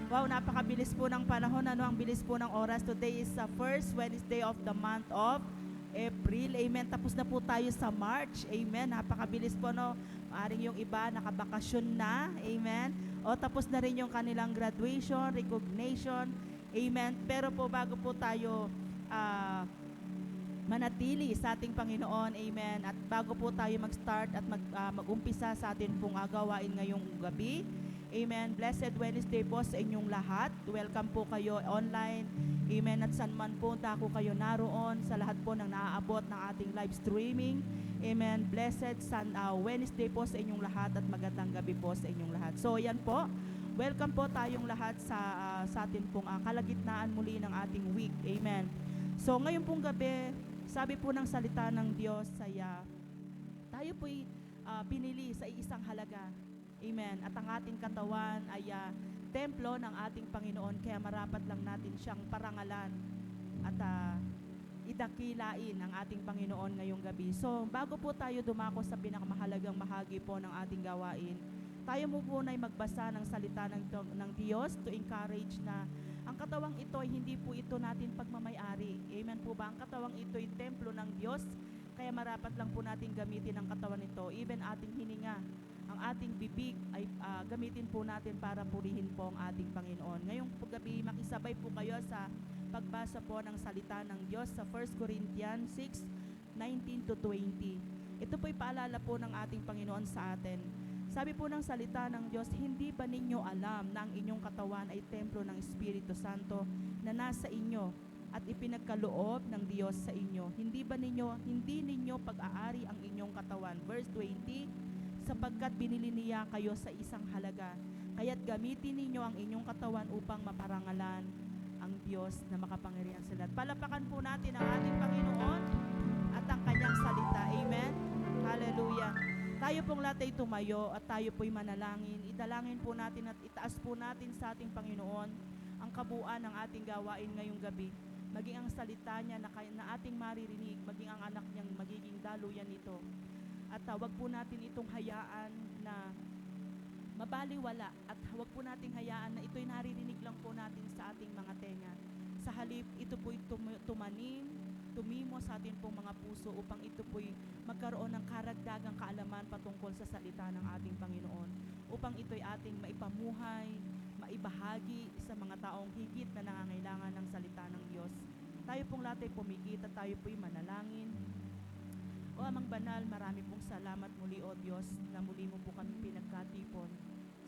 Wow, napakabilis po ng panahon. Ano, ang bilis po ng oras. Today is the first Wednesday of the month of April. Amen. Tapos na po tayo sa March. Amen. Napakabilis po, no. Maaring yung iba nakabakasyon na. Amen. O tapos na rin yung kanilang graduation, recognition. Amen. Pero po bago po tayo manatili sa ating Panginoon. Amen. At bago po tayo mag-start at mag-umpisa sa atin pong gawain ngayong gabi. Amen. Blessed Wednesday po sa inyong lahat. Welcome po kayo online. Amen. At saan man po dako kayo naroon, sa lahat po ng naaabot ng ating live streaming. Amen. Blessed Wednesday po sa inyong lahat at magandang gabi po sa inyong lahat. So yan po. Welcome po tayong lahat sa atin pong kalagitnaan muli ng ating week. Amen. So ngayon pong gabi, sabi po ng salita ng Diyos saya, tayo po'y pinili sa iisang halaga. Amen. At ang ating katawan ay templo ng ating Panginoon, kaya marapat lang natin siyang parangalan at idakilain ang ating Panginoon ngayong gabi. So bago po tayo dumako sa pinakamahalagang bahagi po ng ating gawain, tayo mo po na magbasa ng salita ng Diyos to encourage na ang katawang ito ay hindi po ito natin pagmamayari. Amen po ba? Ang katawang ito ay templo ng Diyos, kaya marapat lang po natin gamitin ang katawan nito. Even ating hininga, ang ating bibig ay gamitin po natin para purihin po ang ating Panginoon. Ngayong gabi, makisabay po kayo sa pagbasa po ng salita ng Diyos sa 1 Corinthians 6:19 to 20. Ito po'y paalala po ng ating Panginoon sa atin. Sabi po ng salita ng Diyos, hindi ba ninyo alam na ang inyong katawan ay templo ng Espiritu Santo na nasa inyo at ipinagkaloob ng Diyos sa inyo? Hindi ninyo pag-aari ang inyong katawan? Verse 20, sapagkat binili niya kayo sa isang halaga, kaya't gamitin ninyo ang inyong katawan upang maparangalan ang Diyos na makapangyarihan sa lahat. Palapakan po natin ang ating Panginoon at ang kanyang salita. Amen? Hallelujah. Tayo pong lahat ay tumayo at tayo po'y manalangin. Idalangin po natin at itaas po natin sa ating Panginoon ang kabuuan ng ating gawain ngayong gabi. Maging ang salita niya na ating maririnig, maging ang anak niyang magiging daluyan nito. At wag po natin itong hayaan na mabaliwala at wag po nating hayaan na ito'y naririnig lang po natin sa ating mga tenga. Sa halip, ito po'y tumimo sa atin pong mga puso upang ito po'y magkaroon ng karagdagang kaalaman patungkol sa salita ng ating Panginoon. Upang ito'y ating maipamuhay, maibahagi sa mga taong higit na nangangailangan ng salita ng Diyos. Tayo pong lahat ay pumikit at tayo po'y manalangin. O Amang Banal, marami pong salamat muli, O Diyos, na muli mo po kami pinagkatipon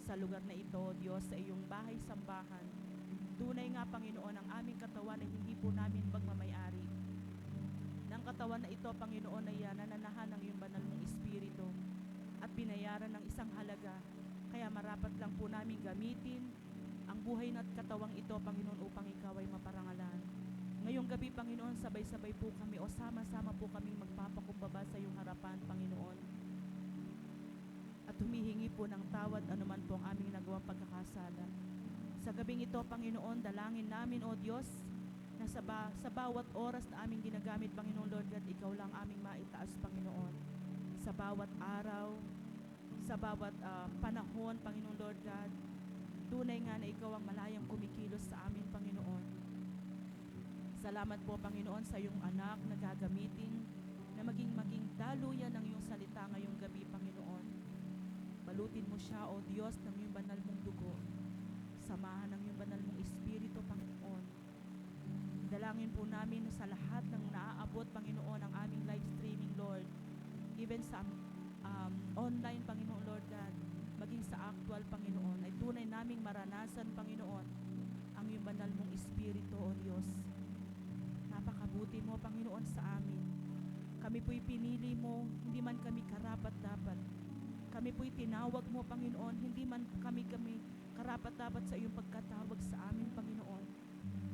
sa lugar na ito, O Diyos, sa iyong bahay-sambahan. Tunay nga, Panginoon, ang aming katawan ay hindi po namin pagmamayari. Nang katawan na ito, Panginoon, ay nananahan ng iyong banal mong Espiritu at binayaran ng isang halaga. Kaya marapat lang po namin gamitin ang buhay na katawang ito, Panginoon, upang ikaw ay maparangalan. Ngayong gabi, Panginoon, sabay-sabay po kami o sama-sama po kaming magpapakumbaba sa iyong harapan, Panginoon. At humihingi po ng tawad anuman po ang aming nagawang pagkakasala. Sa gabing ito, Panginoon, dalangin namin, O Diyos, na sa bawat oras na aming ginagamit, Panginoon Lord God, ikaw lang aming maitaas, Panginoon. Sa bawat araw, sa bawat panahon, Panginoon Lord God, tunay nga na ikaw ang malayang kumikilos sa amin, Panginoon. Salamat po, Panginoon, sa iyong anak na gagamitin na maging daluyan ng iyong salita ngayong gabi, Panginoon. Balutin mo siya, O Diyos, ng iyong banal mong dugo. Samahan ng iyong banal mong Espiritu, Panginoon. Dalangin po namin sa lahat ng naaabot, Panginoon, ang aming live streaming, Lord. Even sa online, Panginoon, Lord God, maging sa actual, Panginoon, ay tunay naming maranasan, Panginoon, ang iyong banal mong Espiritu, O Diyos. Napakabuti mo, Panginoon, sa amin. Kami po'y pinili mo, hindi man kami karapat-dapat. Kami po'y tinawag mo, Panginoon, hindi man kami karapat-dapat sa iyong pagkatawag sa amin, Panginoon.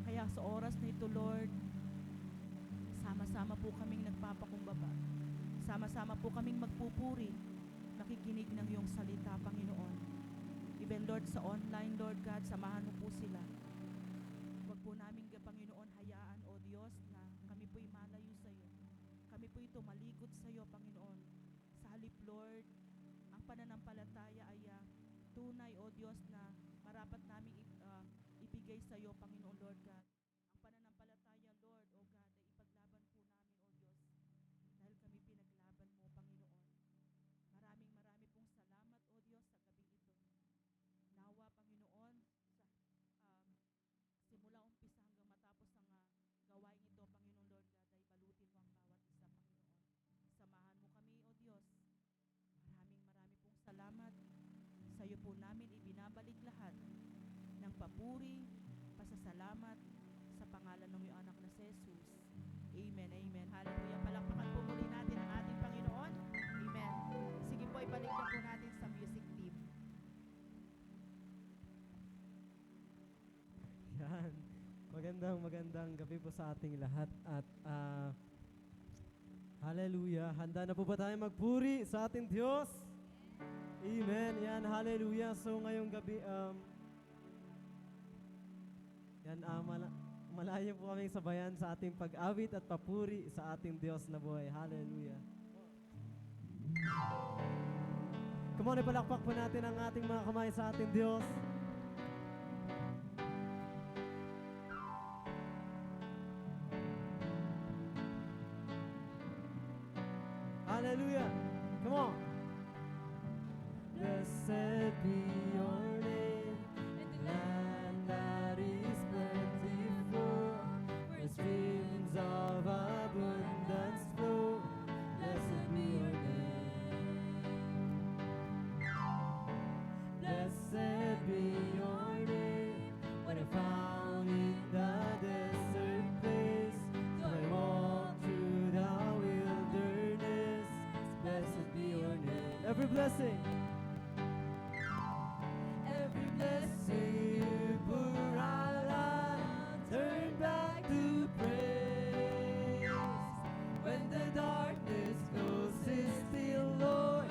Kaya sa oras na ito, Lord, sama-sama po kaming nagpapakumbaba. Sama-sama po kaming magpupuri, nakikinig ng iyong salita, Panginoon. Even, Lord, sa online, Lord God, samahan mo po sila. Huwag po namin, Panginoon, hayaan, O Diyos, na kami po'y malayo sa iyo. Kami po'y tumalikod sa iyo, Panginoon. Sa halip, Lord, ang pananampalataya ay tunay, O Diyos, na marapat namin iyo, Panginoon Lord God. Ang pananampalataya, Lord, O God, ay ipaglaban po namin, O Diyos, dahil kami pinaglaban mo, Panginoon. Marami pong salamat, O Diyos, sa gabing ito. Nawa, Panginoon, sa simula umpisa hanggang matapos ang gawain ito, Panginoon Lord God, ay balutin mo ang bawat isa, Panginoon. Samahan mo kami, O Diyos. Marami pong salamat. Sa iyo po namin ibinabalik lahat ng papuri, pasasalamat sa pangalan ng iyong anak na si Jesus. Amen, amen. Hallelujah. Palakpakan po muli natin ang ating Panginoon. Amen. Sige po, ibalik na po natin sa music team. Yan. Magandang gabi po sa ating lahat. At hallelujah. Handa na po ba tayo magpuri sa ating Diyos? Amen. Yan, hallelujah. So ngayong gabi, malayo po kaming sabayan sa ating pag-awit at papuri sa ating Diyos na buhay. Hallelujah. Come on, ipalakpak po natin ang ating mga kamay sa ating Diyos. Hallelujah. Come on. Blessed be your name in the land that is plentiful, where streams of abundance flow. Blessed be your name. Blessed be your name when I'm found in the desert place. So I walk through the wilderness. Blessed be your name. Every blessing. Every blessing you pour out, I'll turn back to praise. When the darkness closes still, Lord,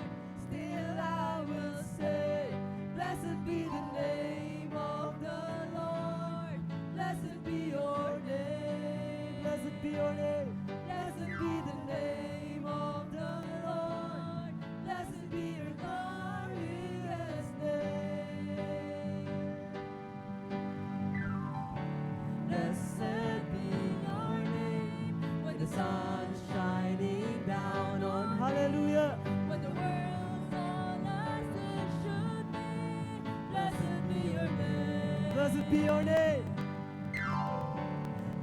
still I will say, blessed be the name of the Lord. Blessed be your name. Blessed be your name. Blessed be the name of the Lord. Blessed be your glorious name. Blessed be your name when the sun's shining down on. Hallelujah. When the world's all as it should be. Blessed be your name. Blessed be your name.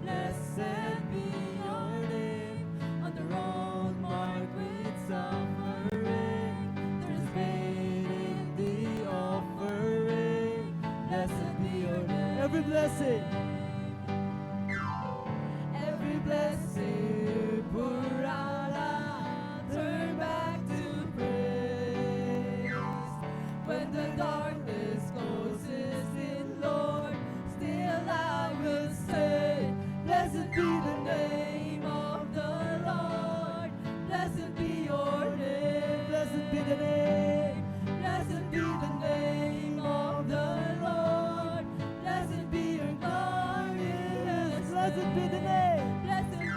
Blessed be your name on the road marked with suffering. There's faith in the offering. Blessed be your name. Every blessing. Every blessing you pour out, I'll turn back to praise. When the darkness closes in, Lord, still I will say, blessed be the name of the Lord. Blessed be your name. Blessed be the name. Blessed be the name of the Lord. Blessed be your glorious. Blessed be the name. Blessed be the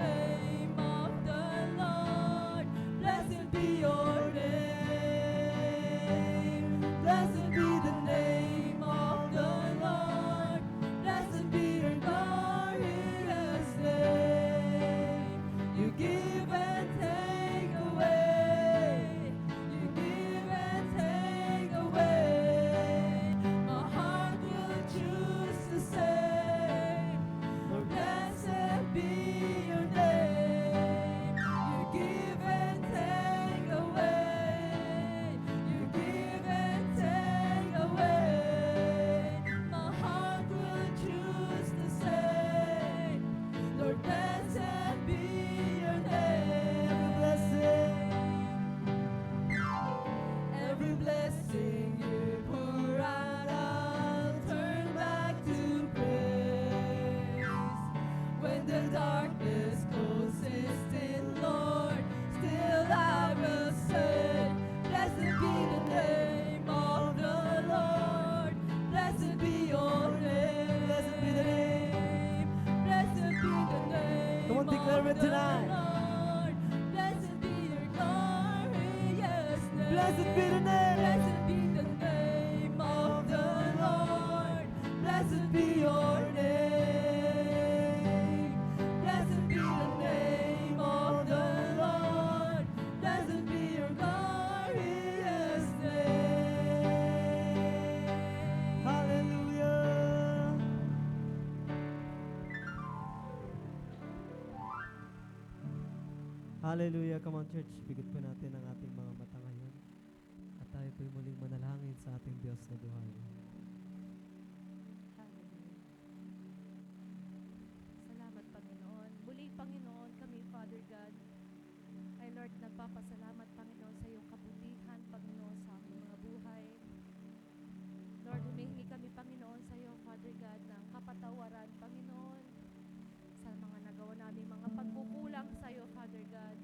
name of the Lord. Blessed be your name. Blessed be the name of the Lord. Blessed be your glorious name. You give and take away. You give and take away. My heart will choose to say, Lord, blessed be your name. You give and take away. You give and take away. My heart will choose to say, Lord, blessed be your name. Every blessing you pour out, I'll turn back to praise. When the darkness closes in, Lord, still I will say, blessed be the name of the Lord. Blessed be your name. Blessed be the name. Blessed be the name. Come on, declare it tonight. Lord. Blessed be your glorious name. Blessed be the name. Blessed be the name of the Lord. Blessed be your name. Blessed be the name of the Lord. Blessed be your glorious name. Hallelujah! Hallelujah! Come on, church. Bigit po natin ang ating mga mata ngayon. At tayo po'y muling manalangin sa ating Diyos na buhay. Salamat, Panginoon. Muli, Panginoon, kami, Father God, ay Lord, nagpapasalamat, Panginoon, sa iyong kabutihan, Panginoon, sa aming mga buhay. Lord, humihingi kami, Panginoon, sa iyo, Father God, ng kapatawaran, Panginoon, sa mga nagawa namin, mga pagkukulang sa iyo, Father God.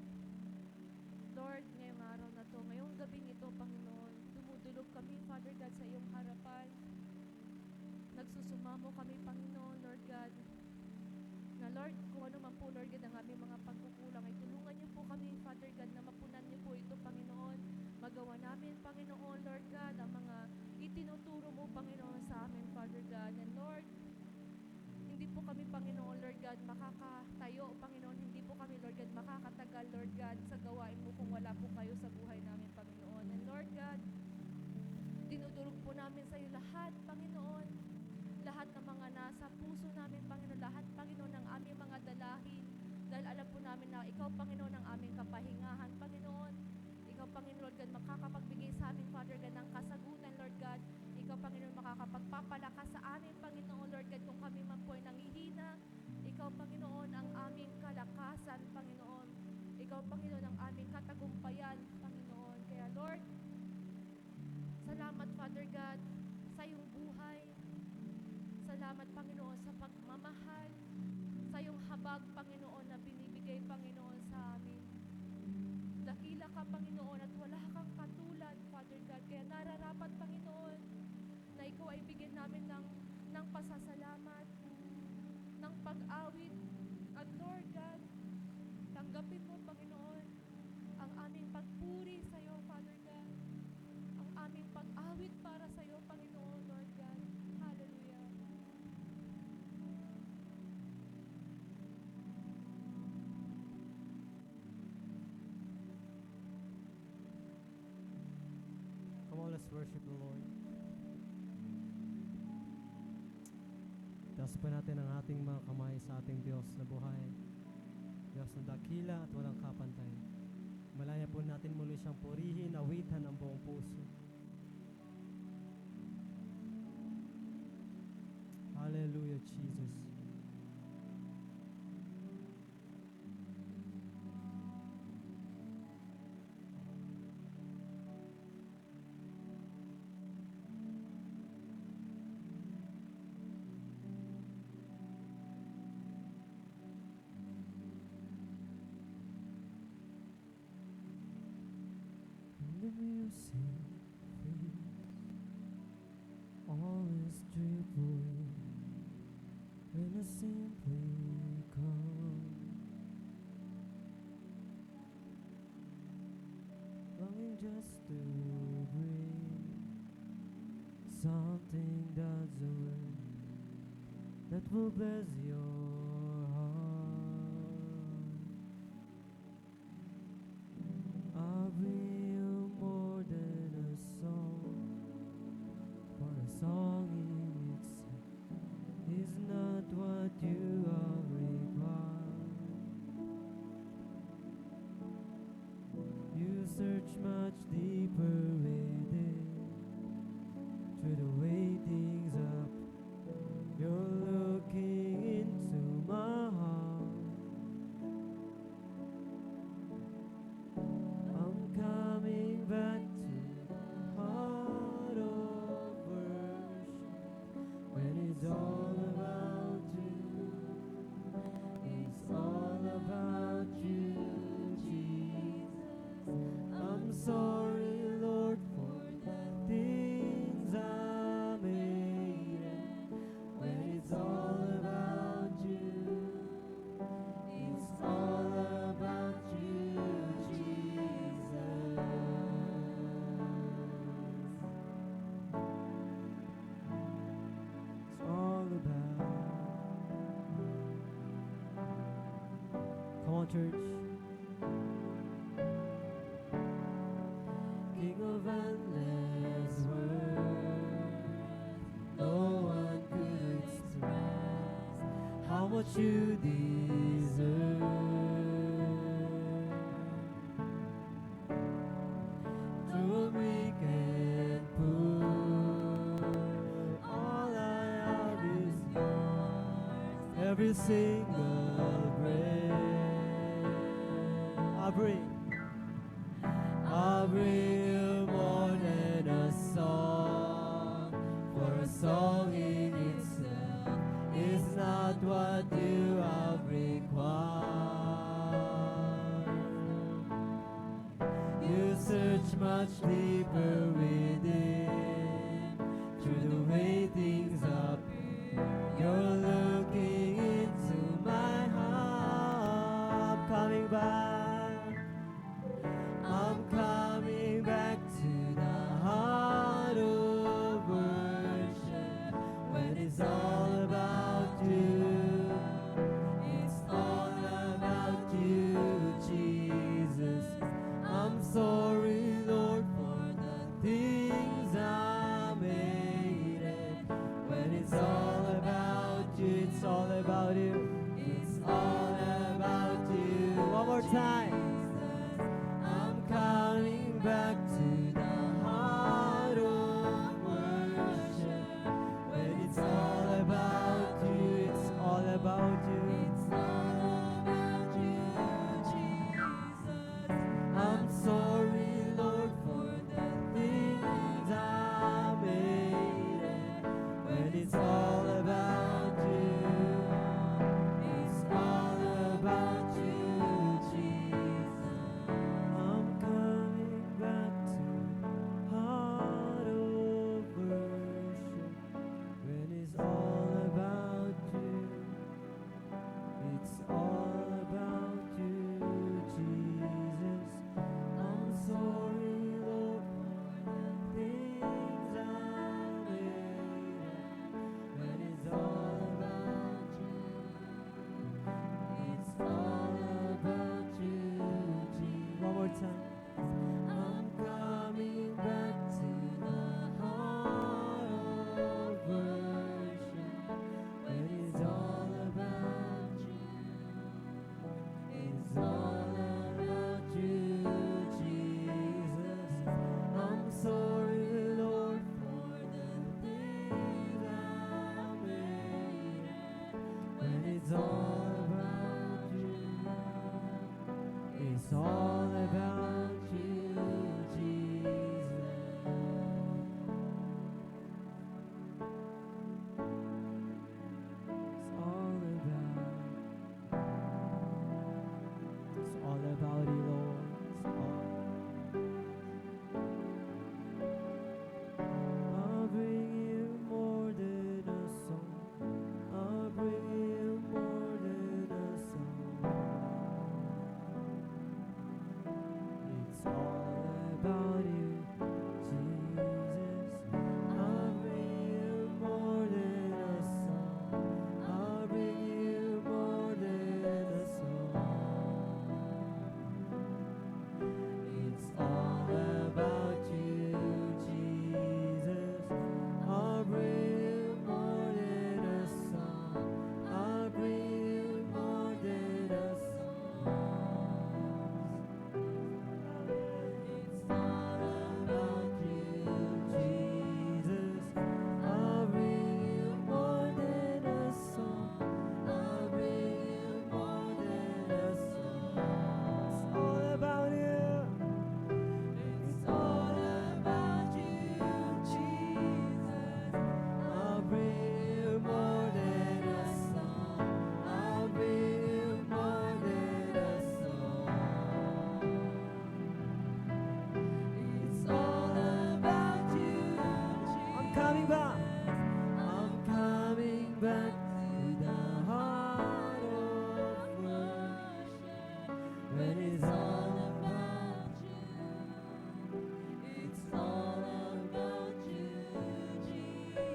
Lord, ngayong araw na to, ngayong gabing ito, Panginoon, dumudulog kami, Father God, sa iyong harapan. Nagsusumamo kami, Panginoon, Lord God, na Lord, kung ano man po, Lord God, ang aming mga pagkukulang, ay tulungan niyo po kami, Father God, na mapunan niyo po ito, Panginoon. Magawa namin, Panginoon, Lord God, ang mga itinuturo mo, Panginoon, sa amin, Father God. And Lord, hindi po kami, Panginoon, Lord God, makakatayo, Panginoon, hindi po kami, Lord God, makakatagal, Lord God, sa gawain mo kung wala po kayo sa buhay namin, Panginoon. And Lord God, dinudurog po namin sa iyo lahat, Panginoon, lahat ng mga nasa puso namin, Panginoon, lahat, Panginoon, ng aming mga dalahin, dahil alam po namin na ikaw, Panginoon, ang aming kapahingahan, Panginoon. Ikaw, Panginoon, Lord God, makakapagbigay sa amin, Father God, ng kasagutan, Lord God. Ikaw, Panginoon, makakapagpapalakas sa amin, Panginoon, Lord God, kung kami man po ay nanghihina. Ikaw, Panginoon, ang aming kalakasan, Panginoon. Ikaw, Panginoon, ang aming katagumpayan, Panginoon. Kaya, Lord, salamat, Father God, sa iyong buhay. Salamat, Panginoon, sa pagmamahal, sa iyong habag, Panginoon, na binibigay, Panginoon, sa amin. Dakila ka, Panginoon, at wala kang katulad, Father God. Kaya nararapat, Panginoon, na ikaw ay bigyan namin ng pasasalamat, ng pag-awit. At Lord God, tanggapin mo, Panginoon, ang aming pagpuri sa iyo, Father God. Ang aming pag-awit para sa iyo, Panginoon, Lord God. Hallelujah. Come on, let's worship the Lord. Taas pa natin ang ating mga kamay sa ating Diyos na buhay. Diyos na dakila at walang kapantay. Malaya po natin muli siyang purihin, awitan ang buong puso. Hallelujah, Jesus. And the music fades, all is stripped away, when I simply come, longing just to bring something that's a word that will bless your heart. I'll bring you more than a song, for a song in itself is not what you all require. You search much deeper within, through the way things up. You're looking into my heart. I'm coming back to the heart of worship, when it's all about you. It's all about you, Jesus. I'm sorry, Lord, for the things I made. When it's all about you, it's all about you, Jesus. It's all about on, church. King of endless worth, no one could express how much you deserve. Through a wicked poor, all I have is yours. Every single breath I bring you more than a song, for a song in itself is not what you have required. You search much deeper within, through the way things appear. You're looking into my heart. I'm coming back. I'm coming back to the heart of worship, when it's all about you. It's all about you, Jesus. I'm sorry, Lord, for the things I made it. When it's all about you, it's all about you. It's all about you. One more time. I'm coming back to the heart of worship, when it's all about you. It's all about you. It's all about you, Jesus. I'm sorry, Lord, for the things I made it. When it's all about you, it's all about you, Jesus. I'm coming back to heart of worship, when it's all about you. It's all about you, Jesus. I'm sorry, Lord, for the things I made. When it's all about you, it's all about you, Jesus. One more time. I'm coming back to the heart of worship, when it's all about you. It's all about you, Jesus. I'm sorry, Lord, for the things I made. When it's all about you, it's all about you, Jesus. It's all about you, Lord. I'll bring you more than a song. I'll bring you more than a song. It's all about you, Jesus. I'll bring you more than a song. I'll bring you more than a song. It's all about you, Jesus. I'll bring you more than a song. I'll bring you more than a song. It's all about you, Jesus. I'll bring you more than a song. I'll bring you more than a song. It's all about you. It's all about you, Jesus. I'll bring you more than a song. I'll bring you more than a song. It's all about you, Jesus. I'm coming back. I'm coming back to the heart of worship, when it's all about you. It's all about you, Jesus.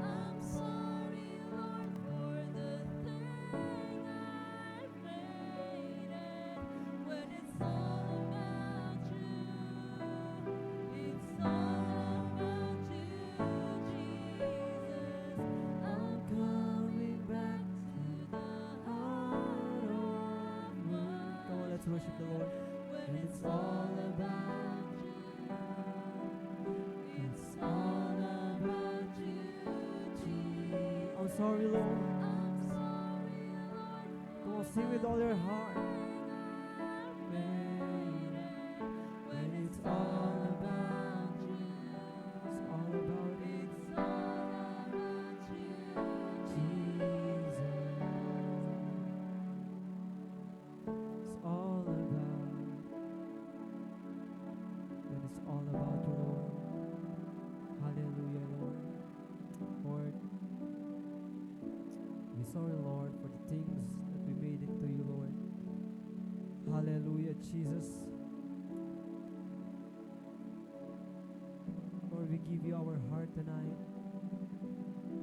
I'm sorry, Lord, for the thing I've made. worship the Lord. When it's all about you, it's all about you, Jesus. I'm sorry, Lord. I'm sorry, Lord, Come on, sing with all your heart. when it's all about you, It's all about you, it's all about you, Jesus. It's all about. When it's all about you, Lord. Hallelujah, Lord. Lord, we're sorry, Lord, for the things that we made into you, Lord. Hallelujah, Jesus. Lord, we give you our heart tonight.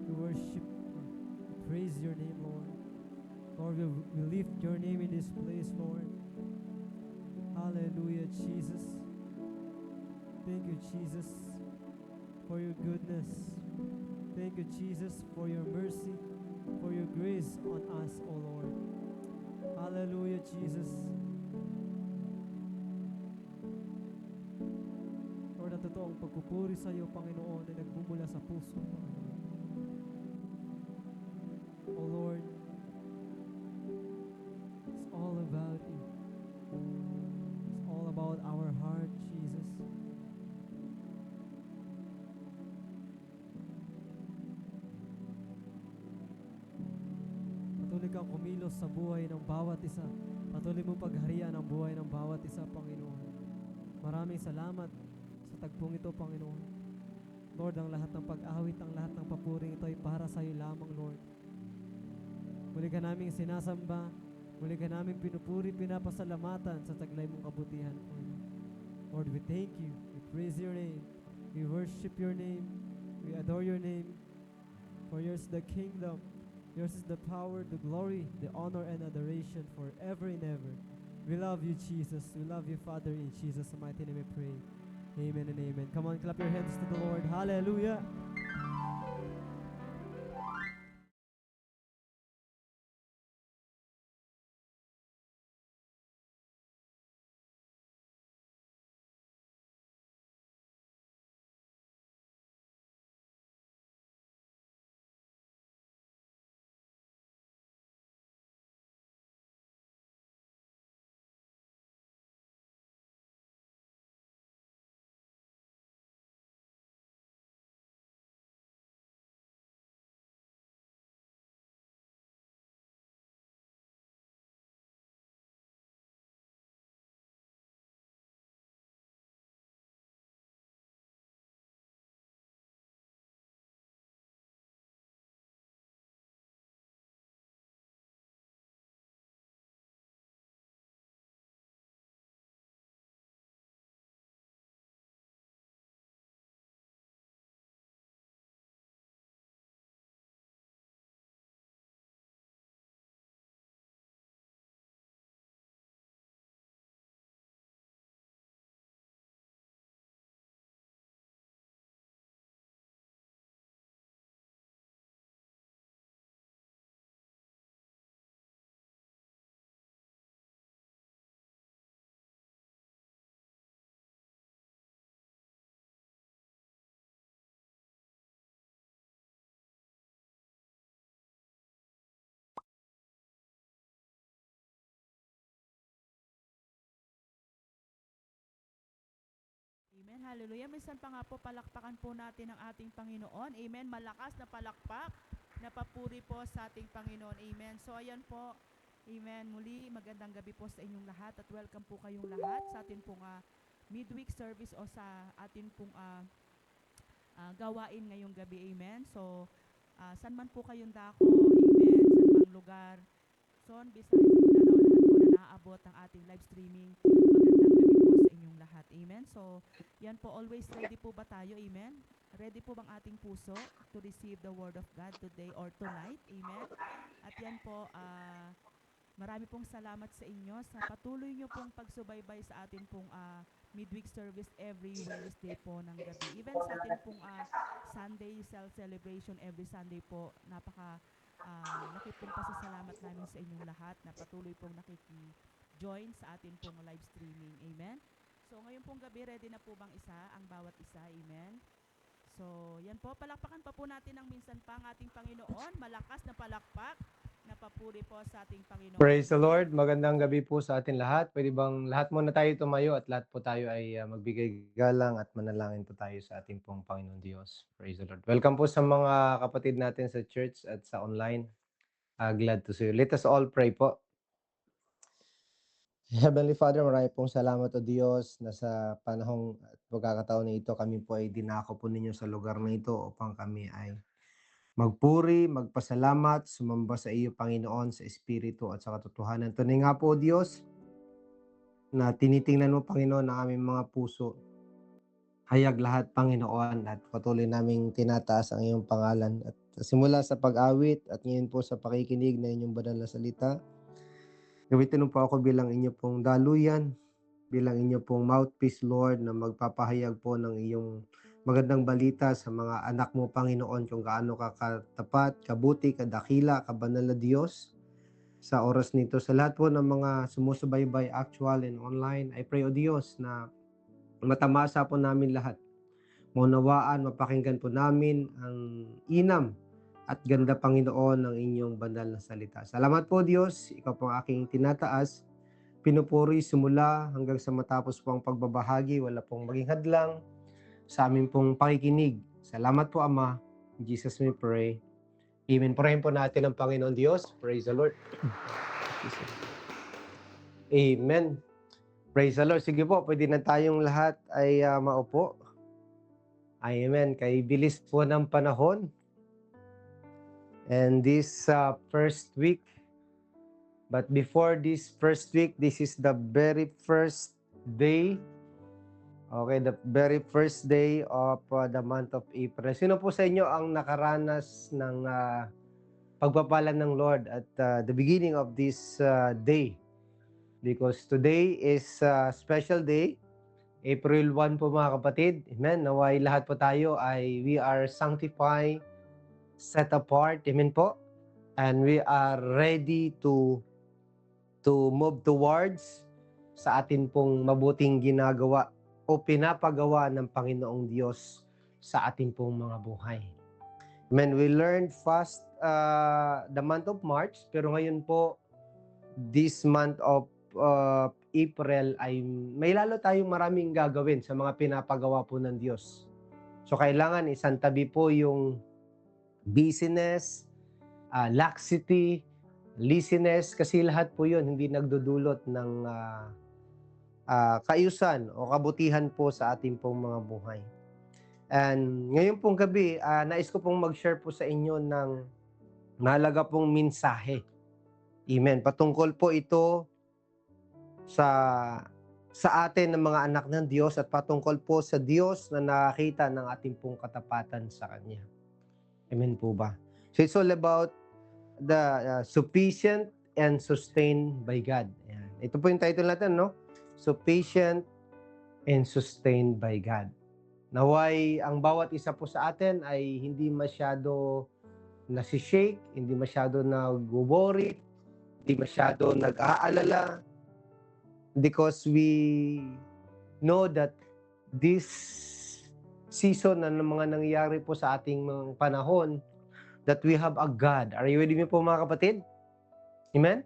We worship, we praise your name, Lord. Lord, we lift your name in this place, Lord. Hallelujah, Jesus. Thank you, Jesus, for your goodness. Thank you, Jesus, for your mercy, for your grace on us, O Lord. Hallelujah, Jesus. Lord, ang totoong pagpupuri sa iyo, Panginoon, ay nagmumula sa puso, Panginoon. O Lord, it's all about you. It's all about our heart, Jesus. Patuloy kang kumilos sa buhay ng bawat isa. Patuloy mong pagharian ang buhay ng bawat isa, Panginoon. Maraming salamat sa tagpong ito, Panginoon. Lord, ang lahat ng pag-awit, ang lahat ng papuring ito ay para sa iyo lamang, Lord. Muli ka naming sinasamba, muli ka naming pinupuri, pinapasalamatan sa taglay mong kabutihan, Panginoon. Lord, we thank you, we praise your name, we worship your name, we adore your name. For yours is the kingdom, yours is the power, the glory, the honor, and adoration forever and ever. We love you, Jesus. We love you, Father. In Jesus' mighty name we pray. Amen and amen. Come on, clap your hands to the Lord. Hallelujah. Amen. Hallelujah. Minsan pa nga po palakpakan po natin ang ating Panginoon. Amen. Malakas na palakpak na papuri po sa ating Panginoon. Amen. So ayan po. Amen. Muli, magandang gabi po sa inyong lahat at welcome po kayong lahat sa atin pong midweek service o sa atin pong gawain ngayong gabi. Amen. So, saan man po kayong dako, amen, saan mang lugar, Son, Visayas, Mindanao, lahat po na naaabot ang ating live streaming. Magandang gabi po sa inyong lahat. Amen. So, yan po, always ready po ba tayo? Amen. Ready po bang ating puso to receive the word of God today or tonight? Amen. At yan po, marami pong salamat sa inyo sa patuloy nyo pong pagsubaybay sa atin pong midweek service every Wednesday po ng gabi. Even sa atin pong Sunday celebration every Sunday po, laki pong pasasalamat namin sa inyong lahat na patuloy pong mag-join sa atin pong live streaming. Amen? So ngayon pong gabi, ready na po bang isa ang bawat isa? Amen? So yan po, palakpakan pa po natin ang minsan pa ang ating Panginoon. Malakas na palakpak na papuri po sa ating Panginoon. Praise the Lord. Magandang gabi po sa atin lahat. Pwede bang lahat muna tayo tumayo at lahat po tayo ay magbigay galang at manalangin po tayo sa ating pong Panginoon Diyos. Praise the Lord. Welcome po sa mga kapatid natin sa church at sa online. Glad to see you. Let us all pray po. Heavenly Father, marami pong salamat o Diyos na sa panahong at pagkakataon na ito kami po ay dinako po ninyo sa lugar na ito upang kami ay magpuri, magpasalamat, sumamba sa iyo, Panginoon, sa Espiritu at sa katotohanan. Tunay nga po, Diyos, na tinitingnan mo, Panginoon, ang aming mga puso. Hayag lahat, Panginoon, at patuloy naming tinataas ang iyong pangalan. At simula sa pag-awit at ngayon po sa pakikinig na inyong banal na salita, gamitin mo po ako bilang inyo pong daluyan, bilang inyo pong mouthpiece, Lord, na magpapahayag po ng iyong magandang balita sa mga anak mo, Panginoon, kung gaano ka katapat, kabuti, kadakila, kabanal na Diyos sa oras nito. Sa lahat po ng mga sumusubaybay, actual and online, I pray, O Diyos, na matamasa po namin lahat. Maunawaan, mapakinggan po namin ang inam at ganda, Panginoon, ng inyong banal na salita. Salamat po, Diyos. Ikaw po ang aking tinataas. Pinupuri simula hanggang sa matapos po ang pagbabahagi. Wala pong maging hadlang sa aming pong pakikinig. Salamat po, Ama. In Jesus we pray. Amen. Purahin po natin ang Panginoon Diyos. Praise the Lord. Amen. Praise the Lord. Sige po, pwede na tayong lahat ay maupo. Amen. Kay bilis po ng panahon. And this first week, but before this first week, this is the very first day. Okay, the very first day of the month of April. Sino po sa inyo ang nakaranas ng pagpapala ng Lord at the beginning of this day? Because today is a special day. April 1 po mga kapatid. Amen. Naway lahat po tayo ay we are sanctified, set apart. Amen po. And we are ready to move towards sa atin pong mabuting ginagawa o pinapagawa ng Panginoong Diyos sa atin pong mga buhay. Amen. We learned fast the month of March, pero ngayon po, this month of April ay may lalo tayong maraming gagawin sa mga pinapagawa po ng Diyos. So kailangan isantabi po yung busyness, laxity, laziness, kasi lahat po yun hindi nagdudulot ng kaayusan o kabutihan po sa ating pong mga buhay. And ngayon pong gabi, nais ko pong mag-share po sa inyo ng mahalaga pong mensahe. Amen. Patungkol po ito sa atin ng mga anak ng Diyos at patungkol po sa Diyos na nakakita ng ating pong katapatan sa Kanya. Amen po ba? So it's all about the sufficient and sustained by God. Ayan. Ito po yung title natin, no? Sufficient and sustained by God. Naway ang bawat isa po sa atin ay hindi masyado nasi-shake, hindi masyado nag-worry, hindi masyado nag-aalala, because we know that this season na ng mga nangyayari po sa ating mga panahon, that we have a God. Are you with me po mga kapatid? Amen?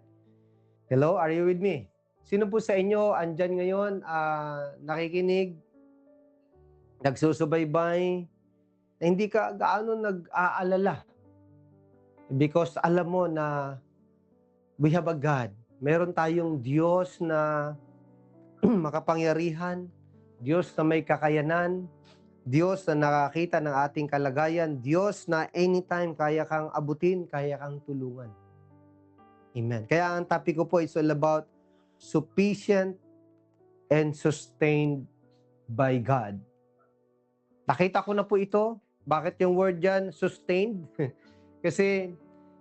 Hello, are you with me? Sino po sa inyo andyan ngayon, nakikinig, nagsusubaybay, na hindi ka gaano nag-aalala? Because alam mo na we have a God. Meron tayong Diyos na makapangyarihan, Diyos na may kakayanan, Diyos na nakakita ng ating kalagayan, Diyos na anytime kaya kang abutin, kaya kang tulungan. Amen. Kaya ang topic ko po is all about sufficient and sustained by God. Nakita ko na po ito. Bakit yung word dyan, sustained? Kasi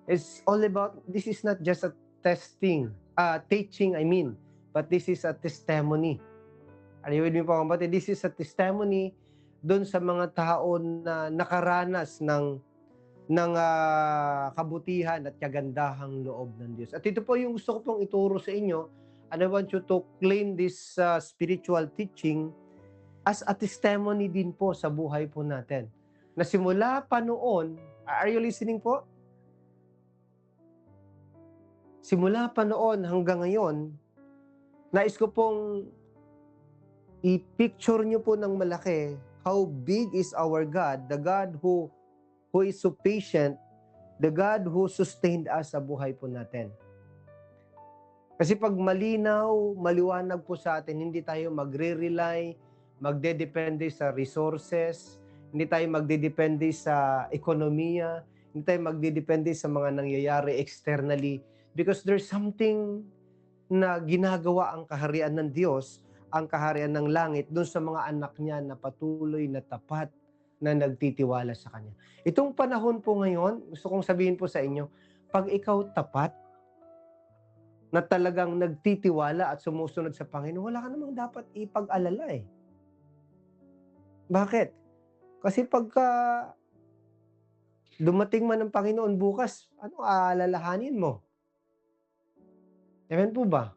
it's all about, this is not just a teaching, but this is a testimony. Are you with me po kapatid? This is a testimony doon sa mga tao na nakaranas ng kabutihan at kagandahang loob ng Diyos. At ito po yung gusto ko pong ituro sa inyo and I want you to claim this spiritual teaching as a testimony din po sa buhay po natin. Na simula pa noon, are you listening po? Simula pa noon hanggang ngayon, nais ko pong i-picture nyo po ng malaki how big is our God, the God who is so patient, the God who sustained us sa buhay po natin. Kasi pag malinaw, maliwanag po sa atin, hindi tayo magre-rely, magdedepende sa resources, hindi tayo magdedepende sa ekonomiya, hindi tayo magdedepende sa mga nangyayari externally, because there's something na ginagawa ang kaharian ng Diyos, ang kaharian ng langit, doon sa mga anak niya na patuloy na tapat na nagtitiwala sa Kanya. Itong panahon po ngayon, gusto kong sabihin po sa inyo, pag ikaw tapat, na talagang nagtitiwala at sumusunod sa Panginoon, wala ka namang dapat ipag-alala eh. Bakit? Kasi pagka dumating man ang Panginoon bukas, ano aalalahanin mo? Amen po ba?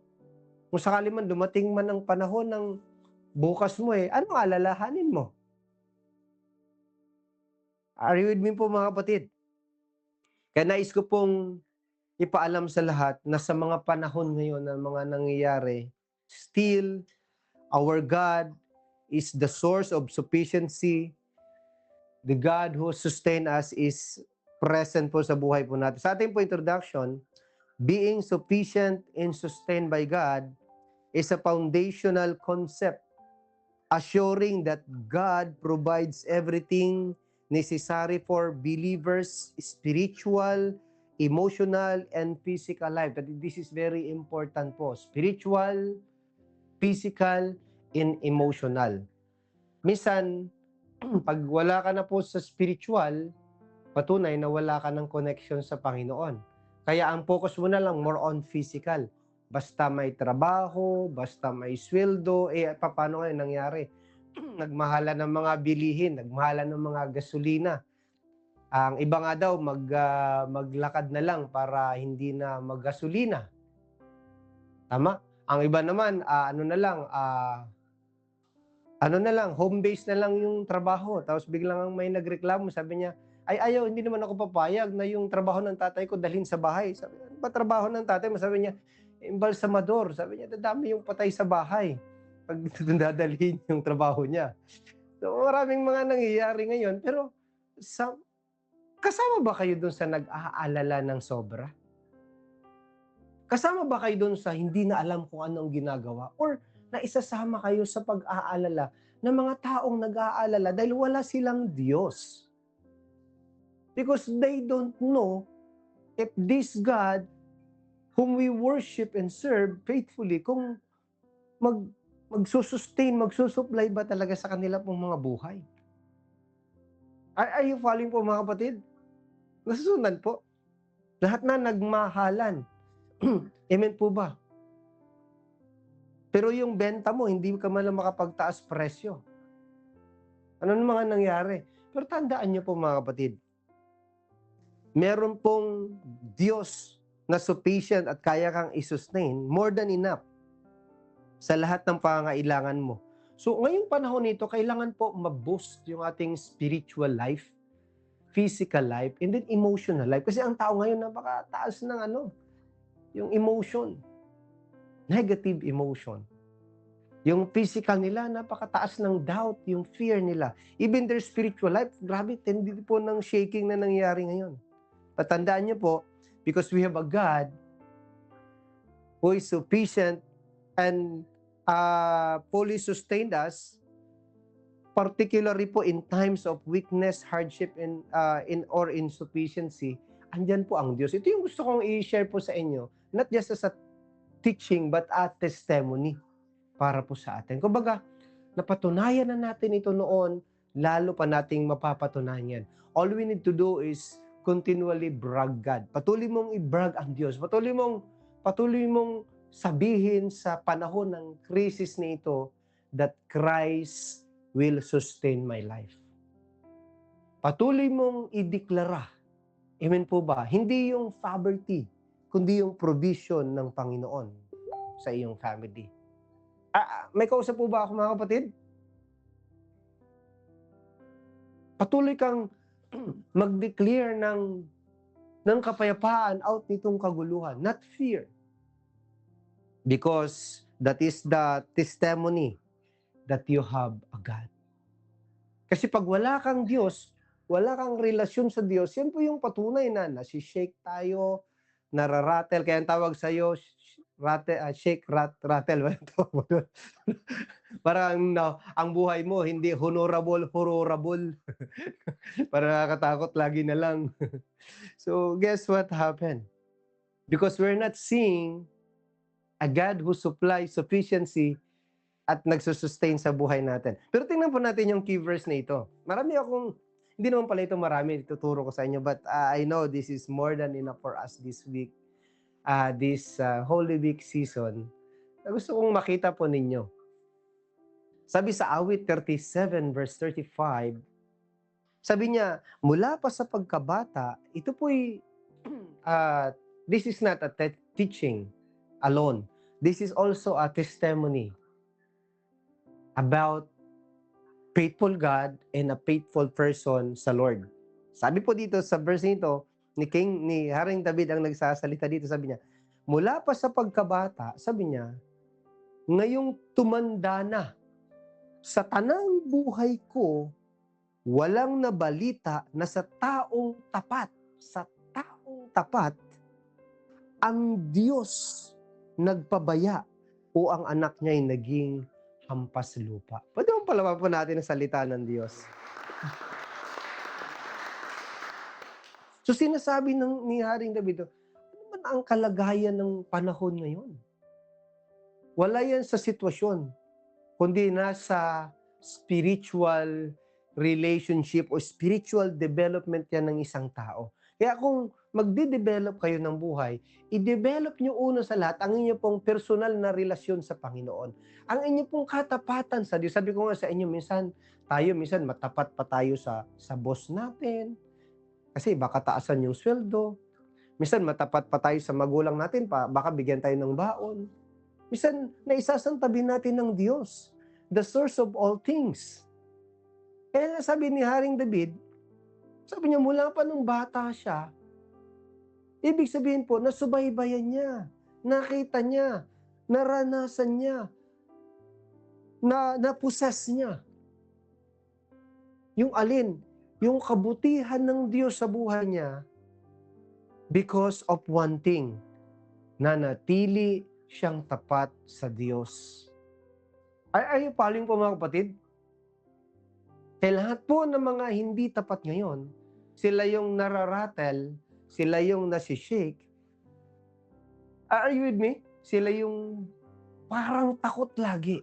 Kung sakali man dumating man ang panahon ng bukas mo ano aalalahanin mo? Are you with me po mga kapatid? Kaya nais ko pong ipaalam sa lahat na sa mga panahon ngayon na mga nangyayari, still, our God is the source of sufficiency. The God who sustain us is present po sa buhay po natin. Sa ating po introduction, being sufficient and sustained by God is a foundational concept, assuring that God provides everything necessary for believers' spiritual, emotional, and physical life. That this is very important po. Spiritual, physical, and emotional. Minsan, pag wala ka na po sa spiritual, patunay na wala ka ng connection sa Panginoon. Kaya ang focus mo na lang more on physical. Basta may trabaho, basta may sweldo, paano ngayon nangyari? Nagmahala ng mga bilihin, nagmahala ng mga gasolina. Ang iba nga daw, maglakad na lang para hindi na maggasolina. Tama? Ang iba naman, home base na lang yung trabaho. Tapos biglang may nagreklamo, sabi niya, ayaw, hindi naman ako papayag na yung trabaho ng tatay ko dalhin sa bahay. Sabi niya, ano ba trabaho ng tatay mo? Sabi niya, embalsamador. Sabi niya, dadami yung patay sa bahay pag dadalhin yung trabaho niya. So, maraming mga nangyayari ngayon. Pero, kasama ba kayo dun sa nag-aalala ng sobra? Kasama ba kayo dun sa hindi na alam kung ano ang ginagawa? Or naisasama kayo sa pag-aalala ng mga taong nag-aalala dahil wala silang Diyos? Because they don't know if this God whom we worship and serve faithfully, kung magsusustain, magsusupply ba talaga sa kanila pong mga buhay? Are you following po mga kapatid? Nasusundan po. Lahat na nagmahalan. Amen po ba? Pero yung benta mo, hindi ka man lang makapagtaas presyo. Ano na mga nangyari? Pero tandaan niyo po mga kapatid, meron pong Diyos na sufficient at kaya kang i-sustain, more than enough sa lahat ng pangangailangan mo. So ngayong panahon nito, kailangan po ma-boost yung ating spiritual life, physical life, and then emotional life. Kasi ang tao ngayon napakataas ng yung emotion, negative emotion. Yung physical nila, napakataas ng doubt, yung fear nila. Even their spiritual life, grabe, tindi po ng shaking na nangyayari ngayon. Patandaan niyo po, because we have a God who is sufficient and fully sustained us, particularly po in times of weakness, hardship, or insufficiency, andyan po ang Diyos. Ito yung gusto kong i-share po sa inyo, not just as a teaching, but a testimony para po sa atin. Kumbaga, napatunayan na natin ito noon, lalo pa nating mapapatunayan. All we need to do is continually brag God. Patuloy mong i-brag ang Diyos. Patuloy mong sabihin sa panahon ng krisis na ito that Christ will sustain my life. Patuloy mong ideklara. Amen po ba? Hindi yung poverty, kundi yung provision ng Panginoon. sa iyong family. May kausap po ba ako mga kapatid? Patuloy kang mag-declare ng kapayapaan out nitong kaguluhan, not fear. Because that is the testimony that you have a God. Kasi pag wala kang Diyos, wala kang relasyon sa Diyos, yan po yung patunay na nasi-shake tayo, nararatel. Kaya ang tawag sa'yo, shake, rattle. Parang ang buhay mo, hindi honorable. Para nakakatakot lagi na lang. So, guess what happened? Because we're not seeing a God who supplies sufficiency at nagsusustain sa buhay natin. Pero tingnan po natin yung key verse na ito. Hindi naman pala ito marami, tuturo ko sa inyo, but I know this is more than enough for us this week, this Holy Week season. Gusto kong makita po ninyo. Sabi sa Awit 37 verse 35, sabi niya, mula pa sa pagkabata, ito po'y, this is not a teaching alone. This is also a testimony about faithful God and a faithful person sa Lord. Sabi po dito sa verse nito, ni Haring David ang nagsasalita dito, sabi niya, mula pa sa pagkabata, sabi niya, ngayong tumanda na, sa tanang buhay ko, walang nabalita na sa taong tapat, ang Diyos nagpabaya o ang anak niya ay naging hampas lupa. Pwede mo palaman po natin ang salita ng Diyos. So sinasabi ni Haring David, ano man ang kalagayan ng panahon ngayon? Wala yan sa sitwasyon, kundi nasa spiritual relationship o spiritual development yan ng isang tao. Kaya kung magde-develop kayo ng buhay, i-develop nyo una sa lahat ang inyo pong personal na relasyon sa Panginoon. Ang inyo pong katapatan sa Diyos. Sabi ko nga sa inyo, minsan matapat pa tayo sa boss natin. Kasi baka taasan yung sweldo. Minsan matapat pa tayo sa magulang natin, baka bigyan tayo ng baon. Minsan naisasantabi natin ng Diyos, the source of all things. Kaya sabi ni Haring David, sabi niya mula pa nung bata siya, ibig sabihin po, nasubaybayan niya, nakita niya, naranasan niya, napusas niya. Yung alin, yung kabutihan ng Diyos sa buhay niya because of one thing, na natili siyang tapat sa Diyos. Are you following po mga kapatid? Kaya lahat po ng mga hindi tapat ngayon, sila yung nararatel, sila yung nasishake. Are you with me? Sila yung parang takot lagi.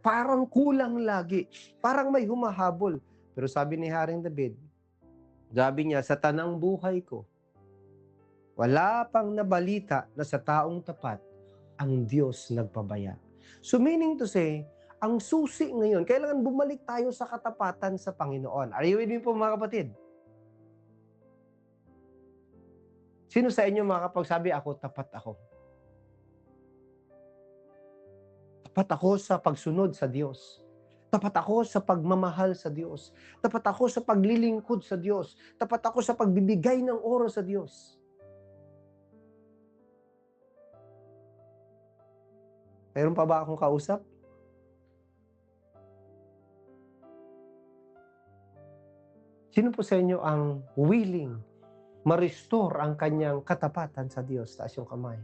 Parang kulang lagi. Parang may humahabol. Pero sabi ni Haring David, sabi niya, sa tanang buhay ko, wala pang nabalita na sa taong tapat, ang Diyos nagpabaya. So meaning to say, ang susi ngayon, kailangan bumalik tayo sa katapatan sa Panginoon. Are you with me po mga kapatid? Sino sa inyo makakapagsabi, ako, tapat ako? Tapat ako sa pagsunod sa Diyos. Tapat ako sa pagmamahal sa Diyos. Tapat ako sa paglilingkod sa Diyos. Tapat ako sa pagbibigay ng oras sa Diyos. Mayroon pa ba akong kausap? Sino po sa inyo ang willing ma-restore ang kanyang katapatan sa Diyos? Taas yung kamay.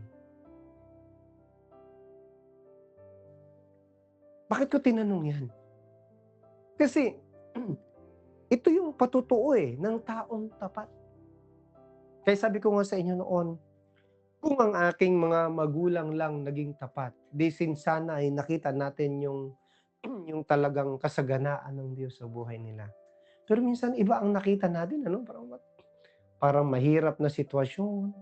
Bakit ko tinanong yan? Kasi, ito yung patutuo ng taong tapat. Kaya sabi ko nga sa inyo noon, kung ang aking mga magulang lang naging tapat, di sana ay nakita natin yung talagang kasaganaan ng Diyos sa buhay nila. Pero minsan iba ang nakita natin, parang mahirap na sitwasyon,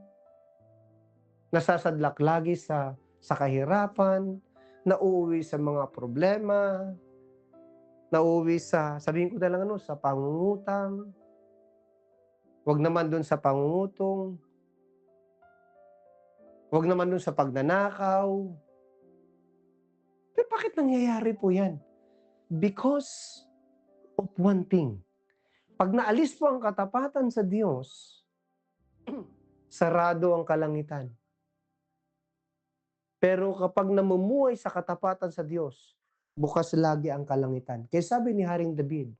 nasasadlak lagi sa kahirapan, nauuwi sa mga problema, nauuwi sabihin ko na lang sa pangungutang, wag naman dun sa pangungutong, wag naman dun sa pagnanakaw, Pero bakit nangyayari po yan? Because of one thing. Pag naalis po ang katapatan sa Diyos, sarado ang kalangitan. Pero kapag namumuhay sa katapatan sa Diyos, bukas lagi ang kalangitan. Kaya sabi ni Haring David,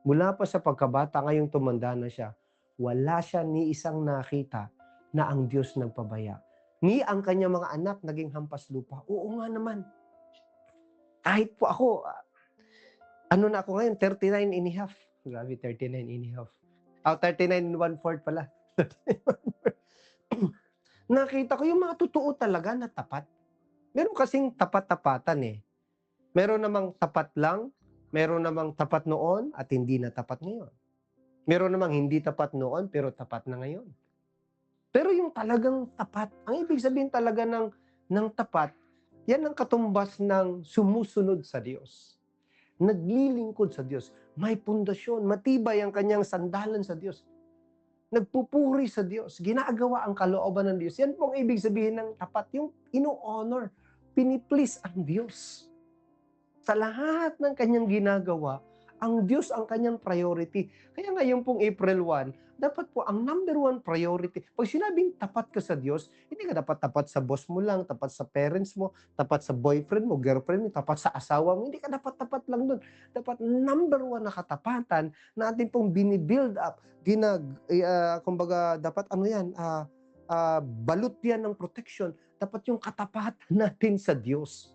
mula pa sa pagkabata, ngayong tumanda na siya, wala siya ni isang nakita na ang Diyos nagpabaya. Ni ang kanyang mga anak naging hampas lupa. Oo nga naman. Kahit po ako, ano na ako ngayon, 39 and a half. Grabe, 39 and a half. 39 and 1/4 pala. Nakita ko yung mga totoo talaga na tapat. Meron kasing tapat-tapatan eh. Meron namang tapat lang, meron namang tapat noon at hindi na tapat ngayon. Meron namang hindi tapat noon pero tapat na ngayon. Pero yung talagang tapat, ang ibig sabihin talaga ng tapat, yan ang katumbas ng sumusunod sa Diyos. Naglilingkod sa Diyos. May pundasyon, matibay ang kanyang sandalan sa Diyos. Nagpupuri sa Diyos, ginagawa ang kalooban ng Diyos. Yan po ang ibig sabihin ng tapat, yung ino-honor, piniplease ang Diyos. Sa lahat ng kanyang ginagawa, ang Diyos ang kanyang priority. Kaya ngayon pong April 1, dapat po ang number 1 priority. Pag sinabing tapat ka sa Diyos, hindi ka dapat tapat sa boss mo lang, tapat sa parents mo, tapat sa boyfriend mo, girlfriend mo, tapat sa asawa mo. Hindi ka dapat tapat lang doon. Dapat number 1 na katapatan na atin pong binibuild up. Kumbaga, dapat ano yan, balut yan ng protection. Dapat yung katapatan natin sa Diyos.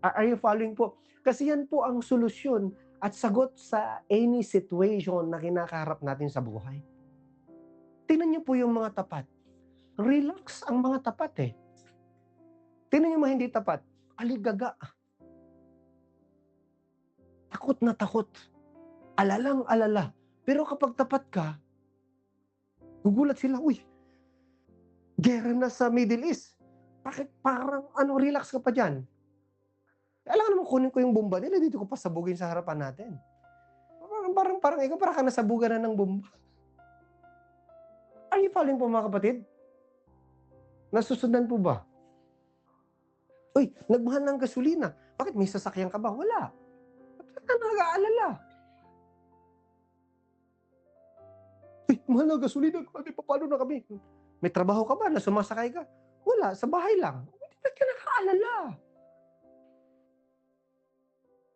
Are you following po? Kasi yan po ang solusyon at sagot sa any situation na kinakaharap natin sa buhay. Tingnan niyo po yung mga tapat. Relax ang mga tapat eh. Tingnan niyo mga hindi tapat. Aligaga. Takot na takot. Alalang alala. Pero kapag tapat ka, gugulat sila, uy, gera na sa Middle East. Bakit parang relax ka pa dyan? Alam naman kunin ko yung bomba nila, dito ko pasabugin sa harapan natin. Parang ikaw, parang ka nasabugan na ng bomba. Are you following po mga kapatid? Nasusundan po ba? Uy, nagmahal ng gasolina. Bakit may sasakyan ka ba? Wala. Bakit ka nag-aalala? Uy, mahal ng gasolina. Paano na kami? May trabaho ka ba na sumasakay ka? Wala, sa bahay lang. Bakit ka nag-aalala?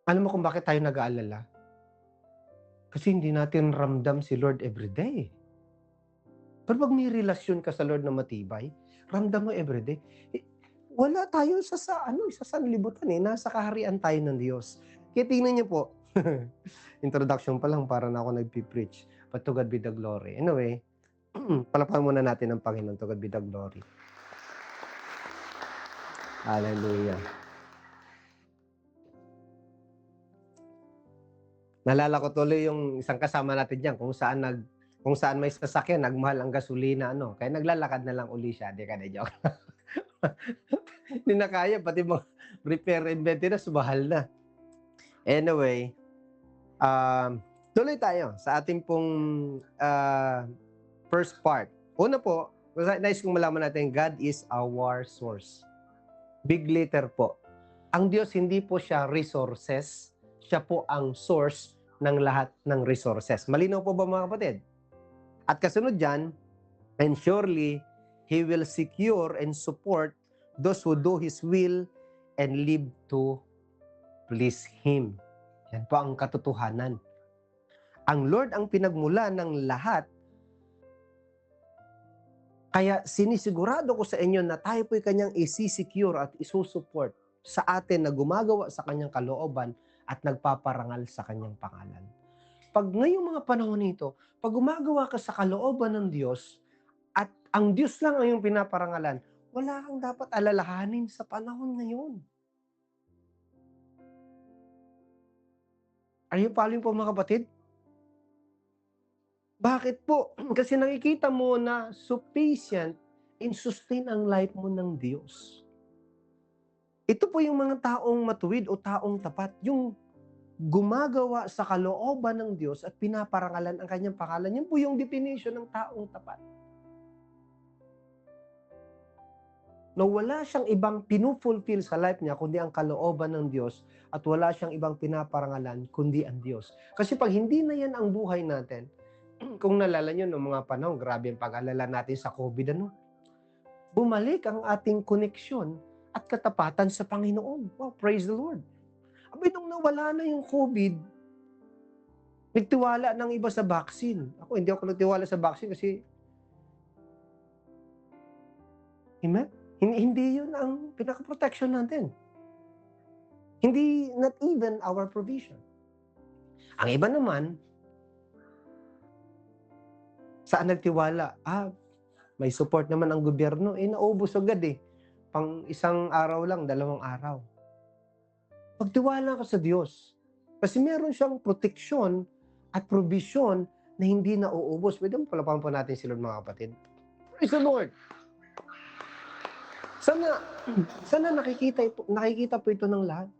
Alam mo kung bakit tayo nag-aalala? Kasi hindi natin ramdam si Lord everyday. Pero pag may relasyon ka sa Lord na matibay, ramdam mo everyday. Wala tayo sa sanlibutan eh. Nasa kaharian tayo ng Diyos. Kaya tingnan niyo po. Introduction pa lang para na ako nagpipreach. But to God be the glory. Anyway, palakpakan muna natin ang Panginoon. To God be the glory. Hallelujah. Nalala ko tuloy yung isang kasama natin diyan kung saan may sasakyan, nagmahal ang gasolina, kaya naglalakad na lang uli siya. Di ka na joke. Hindi na kaya, pati mga repair and maintenance, mahal na. Anyway, tuloy tayo sa ating pong first part. Una po, nais kong malaman natin, God is our source. Big letter po. Ang Diyos hindi po siya resources, siya po ang source ng lahat ng resources. Malinaw po ba mga kapatid? At kasunod dyan, and surely, He will secure and support those who do His will and live to please Him. Yan po ang katotohanan. Ang Lord ang pinagmula ng lahat. Kaya sinisigurado ko sa inyo na tayo po'y kanyang isi-secure at isusupport sa atin na gumagawa sa kanyang kalooban at nagpaparangal sa kanyang pangalan. Pag ngayong mga panahon nito, pag gumagawa ka sa kalooban ng Diyos at ang Diyos lang ang iyong pinaparangalan, wala kang dapat alalahanin sa panahon ngayon. Are you following po mga kapatid? Bakit po? Kasi nakikita mo na sufficient and sustain ang life mo ng Diyos. Ito po yung mga taong matuwid o taong tapat, yung gumagawa sa kalooban ng Diyos at pinaparangalan ang kanyang pangalan. Yan po yung definition ng taong tapat. na wala siyang ibang pinufulfill sa life niya kundi ang kalooban ng Diyos at wala siyang ibang pinaparangalan kundi ang Diyos. Kasi pag hindi na yan ang buhay natin, kung nalala nyo noong mga panahon, grabe ang pag-alala natin sa COVID, bumalik ang ating koneksyon at katapatan sa Panginoon. Wow, praise the Lord. Abay, nung nawala na yung COVID, nagtiwala ng iba sa vaccine. Ako, hindi ako nagtiwala sa vaccine kasi, amen? Hindi yun ang pinaka-protection natin. Hindi, not even our provision. Ang iba naman, saan nagtiwala? May support naman ang gobyerno. Naubos agad Pang isang araw lang, 2 araw. Pagtiwala ka sa Diyos. Kasi meron siyang proteksyon at provision na hindi nauubos. Pwede mo palapakan po natin sila mga kapatid. Praise the Lord! Sana nakikita po ito ng lahat.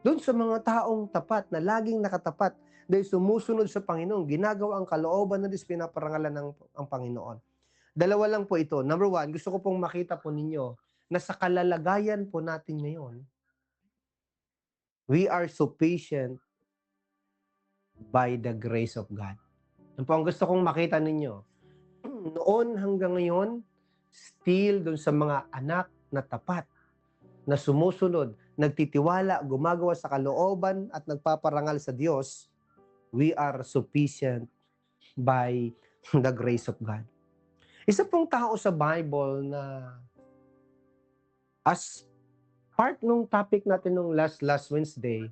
Doon sa mga taong tapat, na laging nakatapat, dahil sumusunod sa Panginoon, ginagawa ang kalooban na Diyos, pinaparangalan ang Panginoon. 2 lang po ito. Number 1, gusto ko pong makita po ninyo na sa kalalagayan po natin ngayon, we are so patient by the grace of God. Yan po ang gusto kong makita ninyo. Noon hanggang ngayon, still doon sa mga anak na tapat, na sumusunod, nagtitiwala, gumagawa sa kalooban at nagpaparangal sa Diyos, we are sufficient by the grace of God. Isa pong tao sa Bible na as part nung topic natin nung last Wednesday,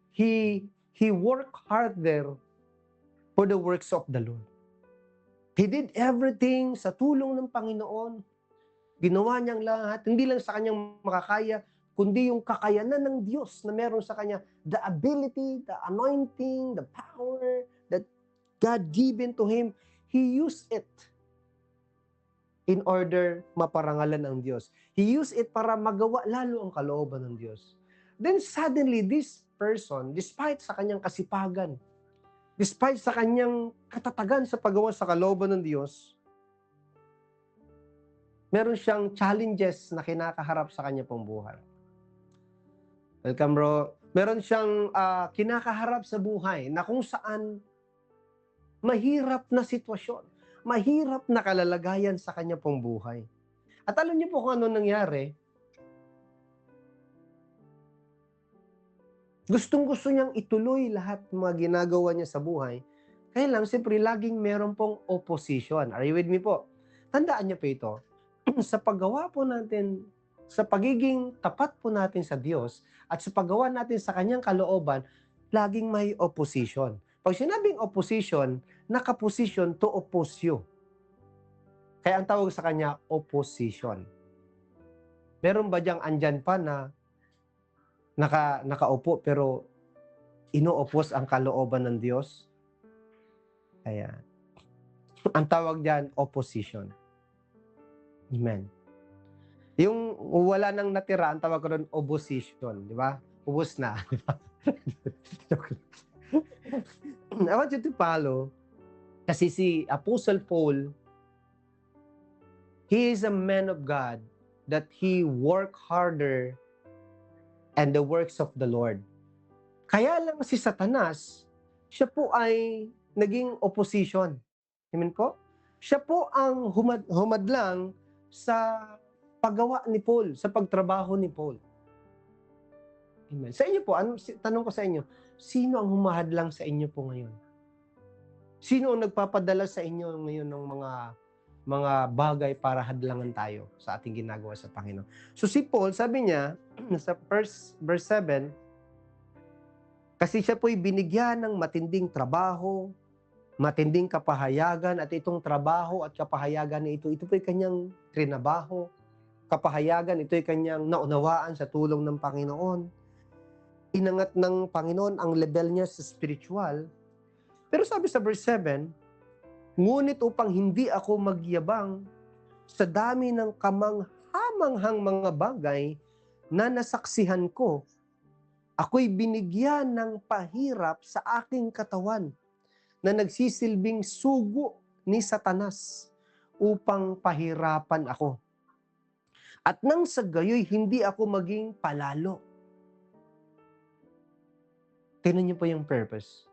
he worked harder for the works of the Lord. He did everything sa tulong ng Panginoon. Ginawa niyang lahat, hindi lang sa kanyang makakaya, kundi yung kakayanan ng Diyos na meron sa kanya, the ability, the anointing, the power that God given to him, he used it in order maparangalan ang Diyos. He used it para magawa lalo ang kalooban ng Diyos. Then suddenly, this person, despite sa kanyang kasipagan, despite sa kanyang katatagan sa paggawa sa kalooban ng Diyos, meron siyang challenges na kinakaharap sa kanya pong buhay. Welcome, bro. Meron siyang kinakaharap sa buhay na kung saan mahirap na sitwasyon, mahirap na kalalagayan sa kanya pong buhay. At alam niyo po kung ano nangyari? Gustong-gusto niyang ituloy lahat ng mga ginagawa niya sa buhay. Kaya lang, siyempre, laging meron pong opposition. Are you with me po? Tandaan niyo po ito. Sa paggawa po natin, sa pagiging tapat po natin sa Diyos, at sa paggawa natin sa Kanyang kalooban, laging may opposition. Pag sinabing opposition, nakaposition to oppose you. Kaya ang tawag sa Kanya, opposition. Meron ba diyang andyan pa na nakaupo pero ino-oppose ang kalooban ng Diyos? Ayan. Ang tawag diyan, opposition. Amen. Yung wala nang natira, ang tawag ko doon, opposition. Di ba? Ubus na. I want you to follow. Kasi si Apostle Paul, he is a man of God that he work harder and the works of the Lord. Kaya lang si Satanas, siya po ay naging opposition. Amen po? Siya po ang humadlang sa paggawa ni Paul, sa pagtrabaho ni Paul. Amen. Sa inyo po, tanong ko sa inyo, sino ang humahadlang sa inyo po ngayon? Sino ang nagpapadala sa inyo ngayon ng mga bagay para hadlangan tayo sa ating ginagawa sa Panginoon? So si Paul, sabi niya, sa verse 7, kasi siya po'y binigyan ng matinding trabaho, matinding kapahayagan, at itong trabaho at kapahayagan na ito po'y kanyang trinabaho, kapahayagan, ito'y kanyang naunawaan sa tulong ng Panginoon. Inangat ng Panginoon ang level niya sa spiritual. Pero sabi sa verse 7, ngunit upang hindi ako magyabang sa dami ng kamanghamanghang mga bagay na nasaksihan ko, ako'y binigyan ng pahirap sa aking katawan na nagsisilbing sugo ni Satanas upang pahirapan ako. At nang sa gayoy, hindi ako maging palalo. Tingnan niyo po yung purpose.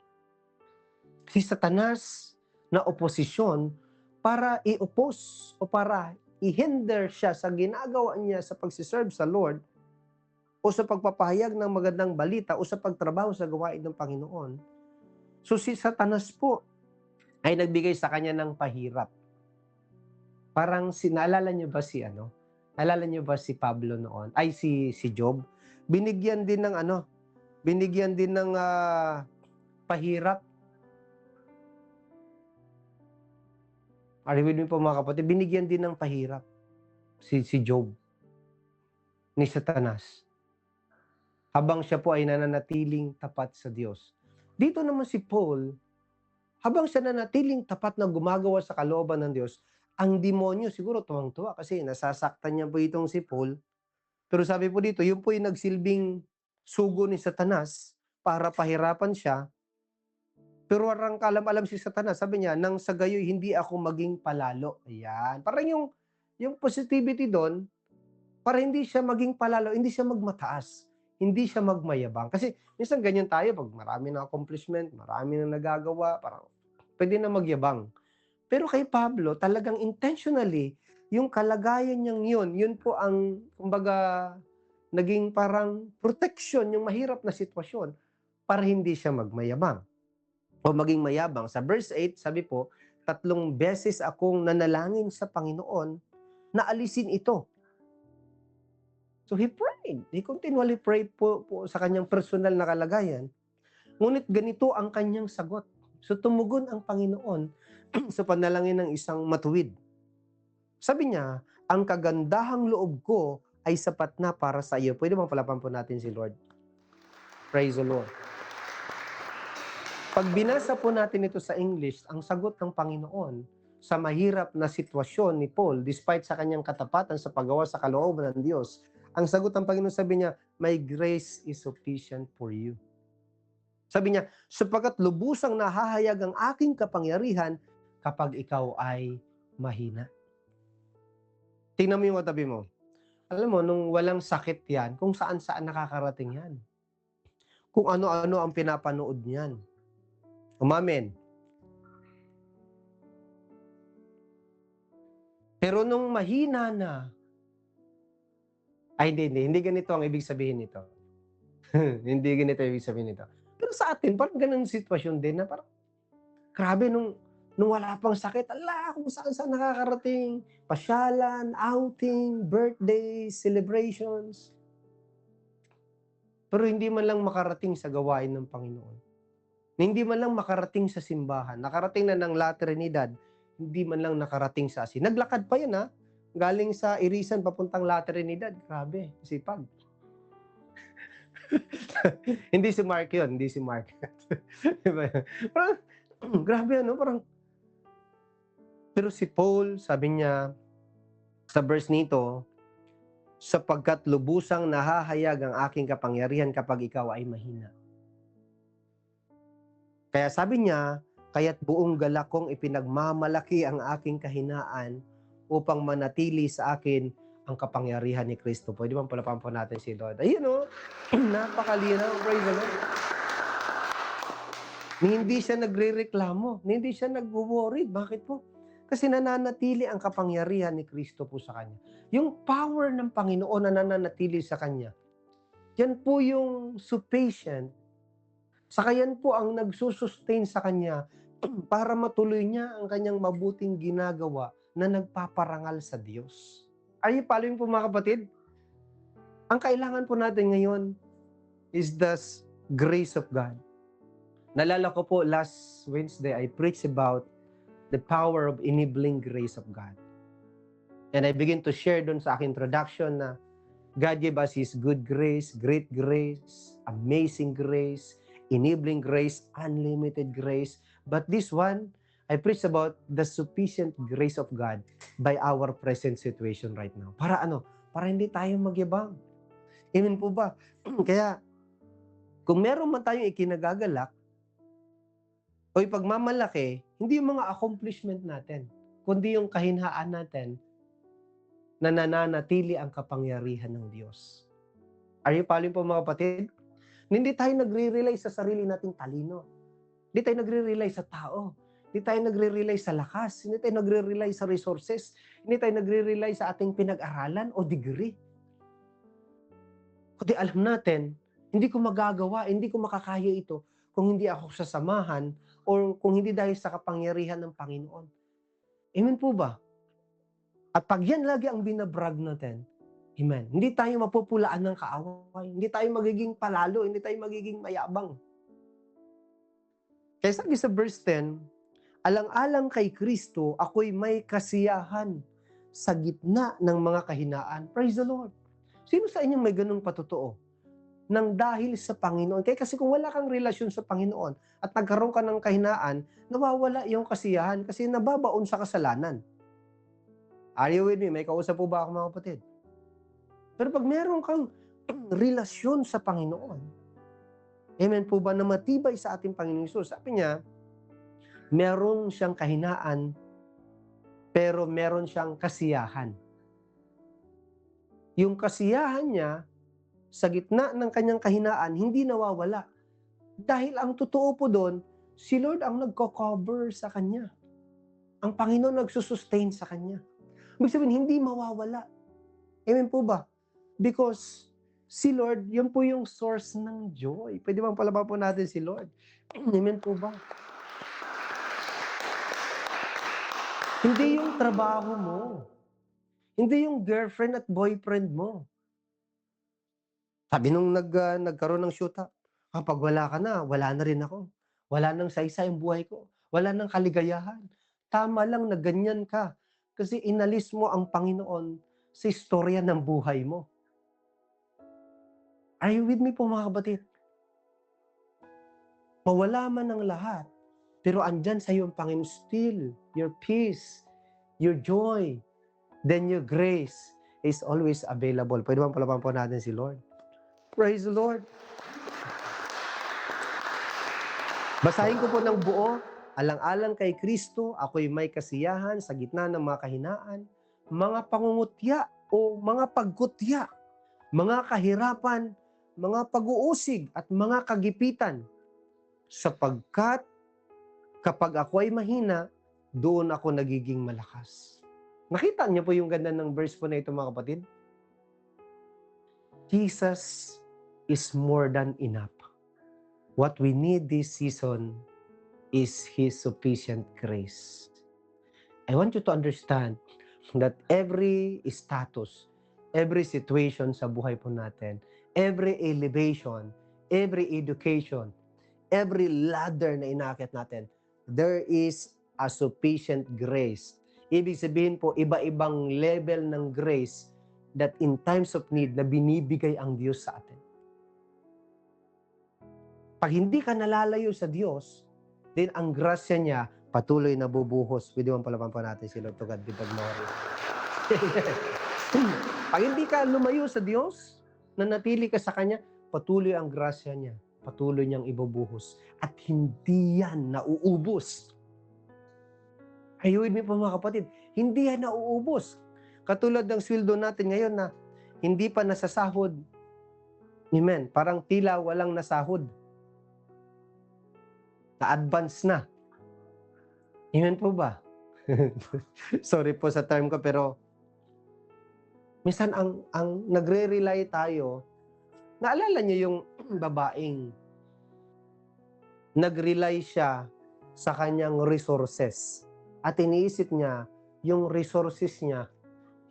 Si Satanas na oposisyon para i-oppose o para i-hinder siya sa ginagawa niya sa pagsiserve sa Lord o sa pagpapahayag ng magandang balita o sa pagtrabaho sa gawain ng Panginoon. So si Satanas po ay nagbigay sa kanya ng pahirap. Parang naalala niyo ba si Naalala niyo ba si Pablo noon? Ay si Job. Binigyan din ng pahirap. Are you with me po mga kapatid? Binigyan din ng pahirap si Job ni Satanas. Habang siya po ay nananatiling tapat sa Diyos. Dito naman si Paul, habang siya nanatiling tapat na gumagawa sa kalooban ng Diyos, ang demonyo siguro tuwang-tuwa kasi nasasaktan niya po itong si Paul. Pero sabi po dito, yun po yung nagsilbing sugo ni Satanas para pahirapan siya. Pero warang kalam-alam si Satanas, sabi niya, nang sa gayoy hindi ako maging palalo. Ayan. Parang yung positivity doon, para hindi siya maging palalo, hindi siya magmataas, hindi siya magmayabang. Kasi minsan ganyan tayo, pag marami na accomplishment, marami na nagagawa, parang pwede na magyabang. Pero kay Pablo, talagang intentionally, yung kalagayan niyang yun po ang, kumbaga, naging parang protection, yung mahirap na sitwasyon, para hindi siya magmayabang o maging mayabang. Sa verse 8, sabi po, 3 beses akong nanalangin sa Panginoon na alisin ito. So he prayed. He continually prayed po sa kanyang personal na kalagayan. Ngunit ganito ang kanyang sagot. So tumugon ang Panginoon sa panalangin ng isang matuwid. Sabi niya, ang kagandahang loob ko ay sapat na para sa iyo. Pwede bang palapan po natin si Lord? Praise the Lord. Pag binasa po natin ito sa English, ang sagot ng Panginoon sa mahirap na sitwasyon ni Paul, despite sa kanyang katapatan sa paggawa sa kalooban ng Diyos, ang sagot ng Panginoon, sabi niya, my grace is sufficient for you. Sabi niya, sapagkat lubusang nahahayag ang aking kapangyarihan kapag ikaw ay mahina. Tingnan mo yung katabi mo. Alam mo, nung walang sakit yan, kung saan-saan nakakarating yan. Kung ano-ano ang pinapanood niyan. Umamen. Pero nung mahina na, ay hindi ganito ang ibig sabihin nito. Hindi ganito ang ibig sabihin nito. Pero sa atin, parang ganun sitwasyon din na parang, grabe, nung wala pang sakit, ala, kung saan nakakarating, pasyalan, outing, birthdays, celebrations. Pero hindi man lang makarating sa gawain ng Panginoon. Hindi man lang makarating sa simbahan. Nakarating na ng La Trinidad, hindi man lang nakarating sa asin. Naglakad pa yan, ha? Galing sa Irisan papuntang La Trinidad. Grabe, sipag. Hindi si Mark yun, hindi si Mark. Parang, grabe parang. Pero si Paul, sabi niya, sa verse nito, sapagkat lubusang nahahayag ang aking kapangyarihan kapag ikaw ay mahina. Kaya sabi niya, kaya't buong galak kong ipinagmamalaki ang aking kahinaan upang manatili sa akin ang kapangyarihan ni Kristo. Pwede bang palapan po natin si Lord? Ayun napakalinaw. Praise the Lord. Hindi siya nagre-reklamo. Hindi siya nag-worry. Bakit po? Kasi nananatili ang kapangyarihan ni Kristo po sa kanya. Yung power ng Panginoon na nananatili sa kanya. Yan po yung sufficient. Saka yan po ang nagsusustain sa kanya para matuloy niya ang kanyang mabuting ginagawa na nagpaparangal sa Diyos. Are you following po mga kapatid? Ang kailangan po natin ngayon is the grace of God. Nalala ko po last Wednesday, I preached about the power of enabling grace of God. And I begin to share dun sa aking introduction na God gave us His good grace, great grace, amazing grace, enabling grace, unlimited grace. But this one, I preach about the sufficient grace of God by our present situation right now. Para Para hindi tayo magyabang. Amen po ba? Kaya, kung meron man tayong ikinagagalak, o ipagmamalaki, hindi yung mga accomplishment natin, kundi yung kahinaan natin, na nananatili ang kapangyarihan ng Diyos. Are you following po mga kapatid? Hindi tayo nagre-rely sa sarili nating talino. Hindi tayo nagre-rely sa tao. Hindi tayo nagre-rely sa lakas. Hindi tayo nagre-rely sa resources. Hindi tayo nagre-rely sa ating pinag-aralan o degree. Kundi alam natin, hindi ko magagawa, hindi ko makakaya ito kung hindi ako sasamahan o kung hindi dahil sa kapangyarihan ng Panginoon. Amen po ba? At pag yan lagi ang binabrag natin, amen, hindi tayo mapupulaan ng kaaway, hindi tayo magiging palalo, hindi tayo magiging mayabang. Kaya sabi sa verse 10, alang-alang kay Kristo, ako'y may kasiyahan sa gitna ng mga kahinaan. Praise the Lord. Sino sa inyong may ganung patotoo? Nang dahil sa Panginoon. Kaya kasi kung wala kang relasyon sa Panginoon at nagkaroon ka ng kahinaan, nawawala yung kasiyahan kasi nababaon sa kasalanan. Are you with me? May kausap po ba ako mga kapatid? Pero pag meron kang relasyon sa Panginoon, amen po ba, na matibay sa ating Panginoon Hesus? Sabi niya, meron siyang kahinaan, pero meron siyang kasiyahan. Yung kasiyahan niya, sa gitna ng kanyang kahinaan, hindi nawawala. Dahil ang totoo po doon, si Lord ang nagko-cover sa kanya. Ang Panginoon nagsusustain sa kanya. Ibig sabihin, hindi mawawala. Amen po ba? Because si Lord, yun po yung source ng joy. Pwede bang palaban po natin si Lord? Amen po ba? Hindi yung trabaho mo. Hindi yung girlfriend at boyfriend mo. Sabi nung nagkaroon ng shoota, kapag wala ka na, wala na rin ako. Wala nang saysay ang buhay ko. Wala nang kaligayahan. Tama lang na ganyan ka. Kasi inalis mo ang Panginoon sa istorya ng buhay mo. Are you with me po mga kapatid? Mawala man ang lahat, pero andyan sa iyo ang Panginoon still, your peace, your joy, then your grace is always available. Pwede bang palaban po natin si Lord? Praise the Lord. Basahin ko po ng buo. Alang-alang kay Kristo, ako'y may kasiyahan sa gitna ng mga kahinaan, mga pangungutya o mga pagkutya, mga kahirapan, mga pag-uusig at mga kagipitan. Sapagkat kapag ako ay mahina, doon ako nagiging malakas. Nakita niyo po yung ganda ng verse po na ito mga kapatid? Jesus is more than enough. What we need this season is His sufficient grace. I want you to understand that every status, every situation sa buhay po natin, every elevation, every education, every ladder na inaakyat natin, there is a sufficient grace. Ibig sabihin po, iba-ibang level ng grace that in times of need na binibigay ang Diyos sa atin. Pag hindi ka nalalayo sa Diyos, then ang grasya niya patuloy na bubuhos. Pwede mong palaban pa natin si Lord to God be the glory. Pag hindi ka lumayo sa Diyos, nanatili ka sa Kanya, patuloy ang grasya niya. Patuloy niyang ibubuhos. At hindi yan nauubos. Are you with me po mga kapatid? Hindi yan nauubos. Katulad ng sweldo natin ngayon na hindi pa nasasahod. Amen. Parang tila walang nasahod. Na-advance na. Amen po ba? Sorry po sa term ko, pero minsan ang nagre-rely tayo, naalala niyo yung babaeng nag-rely siya sa kanyang resources at iniisip niya yung resources niya,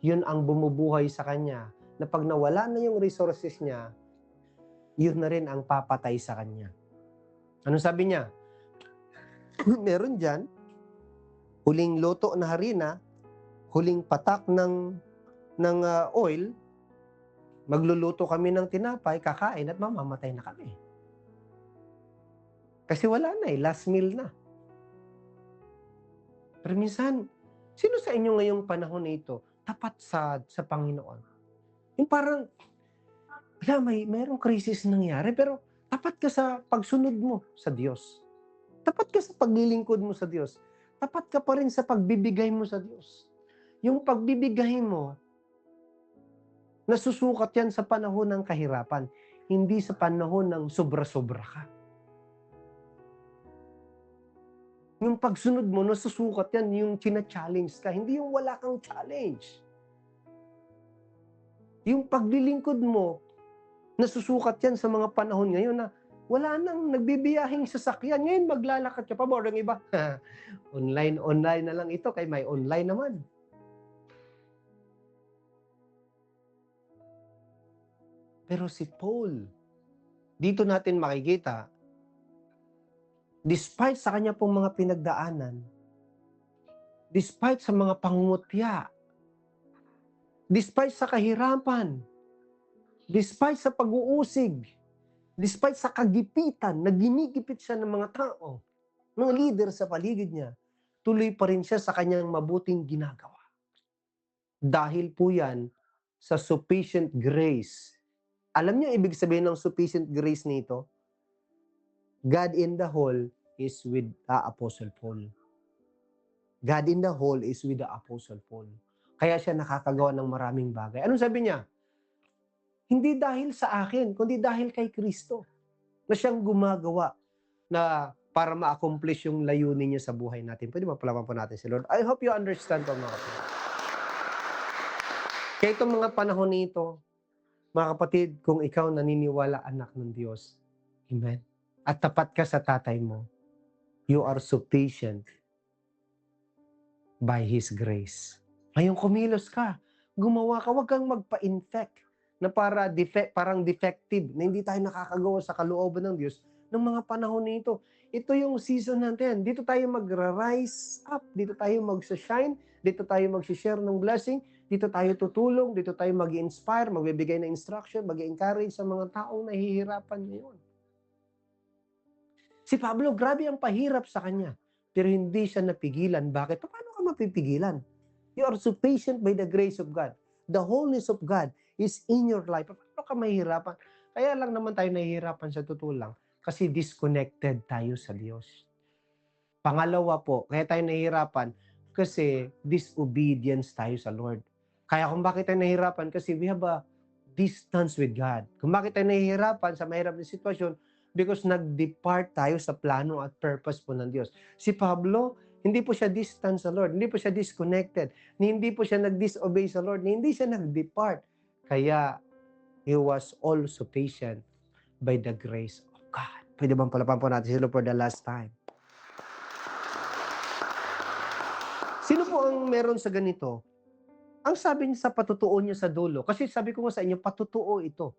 yun ang bumubuhay sa kanya, na pag nawala na yung resources niya, yun na rin ang papatay sa kanya. Anong sabi niya? Meron dyan, huling luto na harina, huling patak ng oil, magluluto kami ng tinapay, kakain at mamamatay na kami. Kasi wala na last meal na. Pero minsan, sino sa inyo ngayong panahon na ito, tapat sa Panginoon? Yung parang, mayroong krisis nangyari, pero tapat ka sa pagsunod mo sa Diyos. Tapat ka sa paglilingkod mo sa Diyos. Tapat ka pa rin sa pagbibigay mo sa Diyos. Yung pagbibigay mo, Nasusukat yan sa panahon ng kahirapan, hindi sa panahon ng sobra-sobra ka. Yung pagsunod mo, nasusukat yan, yung china-challenge ka, hindi yung wala kang challenge. Yung paglilingkod mo, nasusukat yan sa mga panahon ngayon na wala nang nagbibiyahing sasakyan. Ngayon maglalakad ka pa ba? Or yung iba, online na lang ito, kay may online naman. Pero si Paul, dito natin makikita, despite sa kanya pong mga pinagdaanan, despite sa mga pangungutya, despite sa kahirapan, despite sa pag-uusig, despite sa kagipitan, na ginigipit siya ng mga tao, ng leader sa paligid niya, tuloy pa rin siya sa kanyang mabuting ginagawa. Dahil po yan sa sufficient grace. Alam niyo ibig sabihin ng sufficient grace nito? God in the whole is with the Apostle Paul. God in the whole is with the Apostle Paul. Kaya siya nakakagawa ng maraming bagay. Anong sabi niya? Hindi dahil sa akin, kundi dahil kay Kristo na siyang gumagawa na para ma-accomplish yung layunin niya sa buhay natin. Pwede mapalaman po natin si Lord. I hope you understand po mga kapatid. Kaya itong mga panahon nito, mga kapatid, kung ikaw naniniwala anak ng Diyos, amen, at tapat ka sa tatay mo, you are sufficient by His grace. Ngayong kumilos ka, gumawa ka, huwag kang magpa-infect na parang defective, na hindi tayo nakakagawa sa kalooban ng Diyos ng mga panahon nito. Ito yung season natin. Dito tayo mag-rise up, dito tayo mag-shine, dito tayo mag-share ng blessing, dito tayo tutulong, dito tayo mag-inspire, magbibigay ng instruction, mag-encourage sa mga taong nahihirapan ngayon. Si Pablo, grabe ang pahirap sa kanya, pero hindi siya napigilan. Bakit? Paano ka mapipigilan? You are sufficient by the grace of God. The wholeness of God is in your life. Paano ka mahihirapan? Kaya lang naman tayo nahihirapan sa totoo lang kasi disconnected tayo sa Diyos. Pangalawa po, kaya tayo nahihirapan kasi disobedience tayo sa Lord. Kaya kung bakit tayo nahihirapan kasi we have a distance with God. Kung bakit tayo nahihirapan sa mahirap na sitwasyon, because nag-depart tayo sa plano at purpose po ng Diyos. Si Pablo, hindi po siya distant sa Lord, hindi po siya disconnected, hindi po siya nag-disobey sa Lord, hindi siya nag-depart. Kaya, he was all sufficient by the grace of God. Pwede bang palapan po natin sila for the last time? Sino po ang meron sa ganito? Ang sabi niya sa patutuo niya sa dulo, kasi sabi ko nga sa inyo, patutuo ito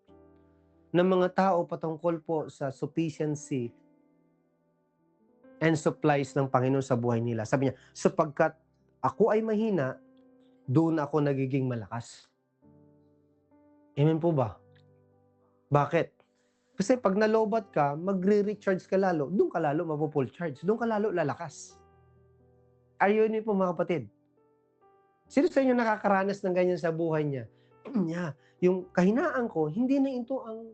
ng mga tao patungkol po sa sufficiency and supplies ng Panginoon sa buhay nila. Sabi niya, sapagkat ako ay mahina, doon ako nagiging malakas. Amen po ba? Bakit? Kasi pag nalobat ka, magre-recharge ka lalo, doon ka lalo mapupull charge, doon ka lalo lalakas. Ayun po mga kapatid. Sino sa inyo nakakaranas ng ganyan sa buhay niya? Yung kahinaan ko, hindi na ito ang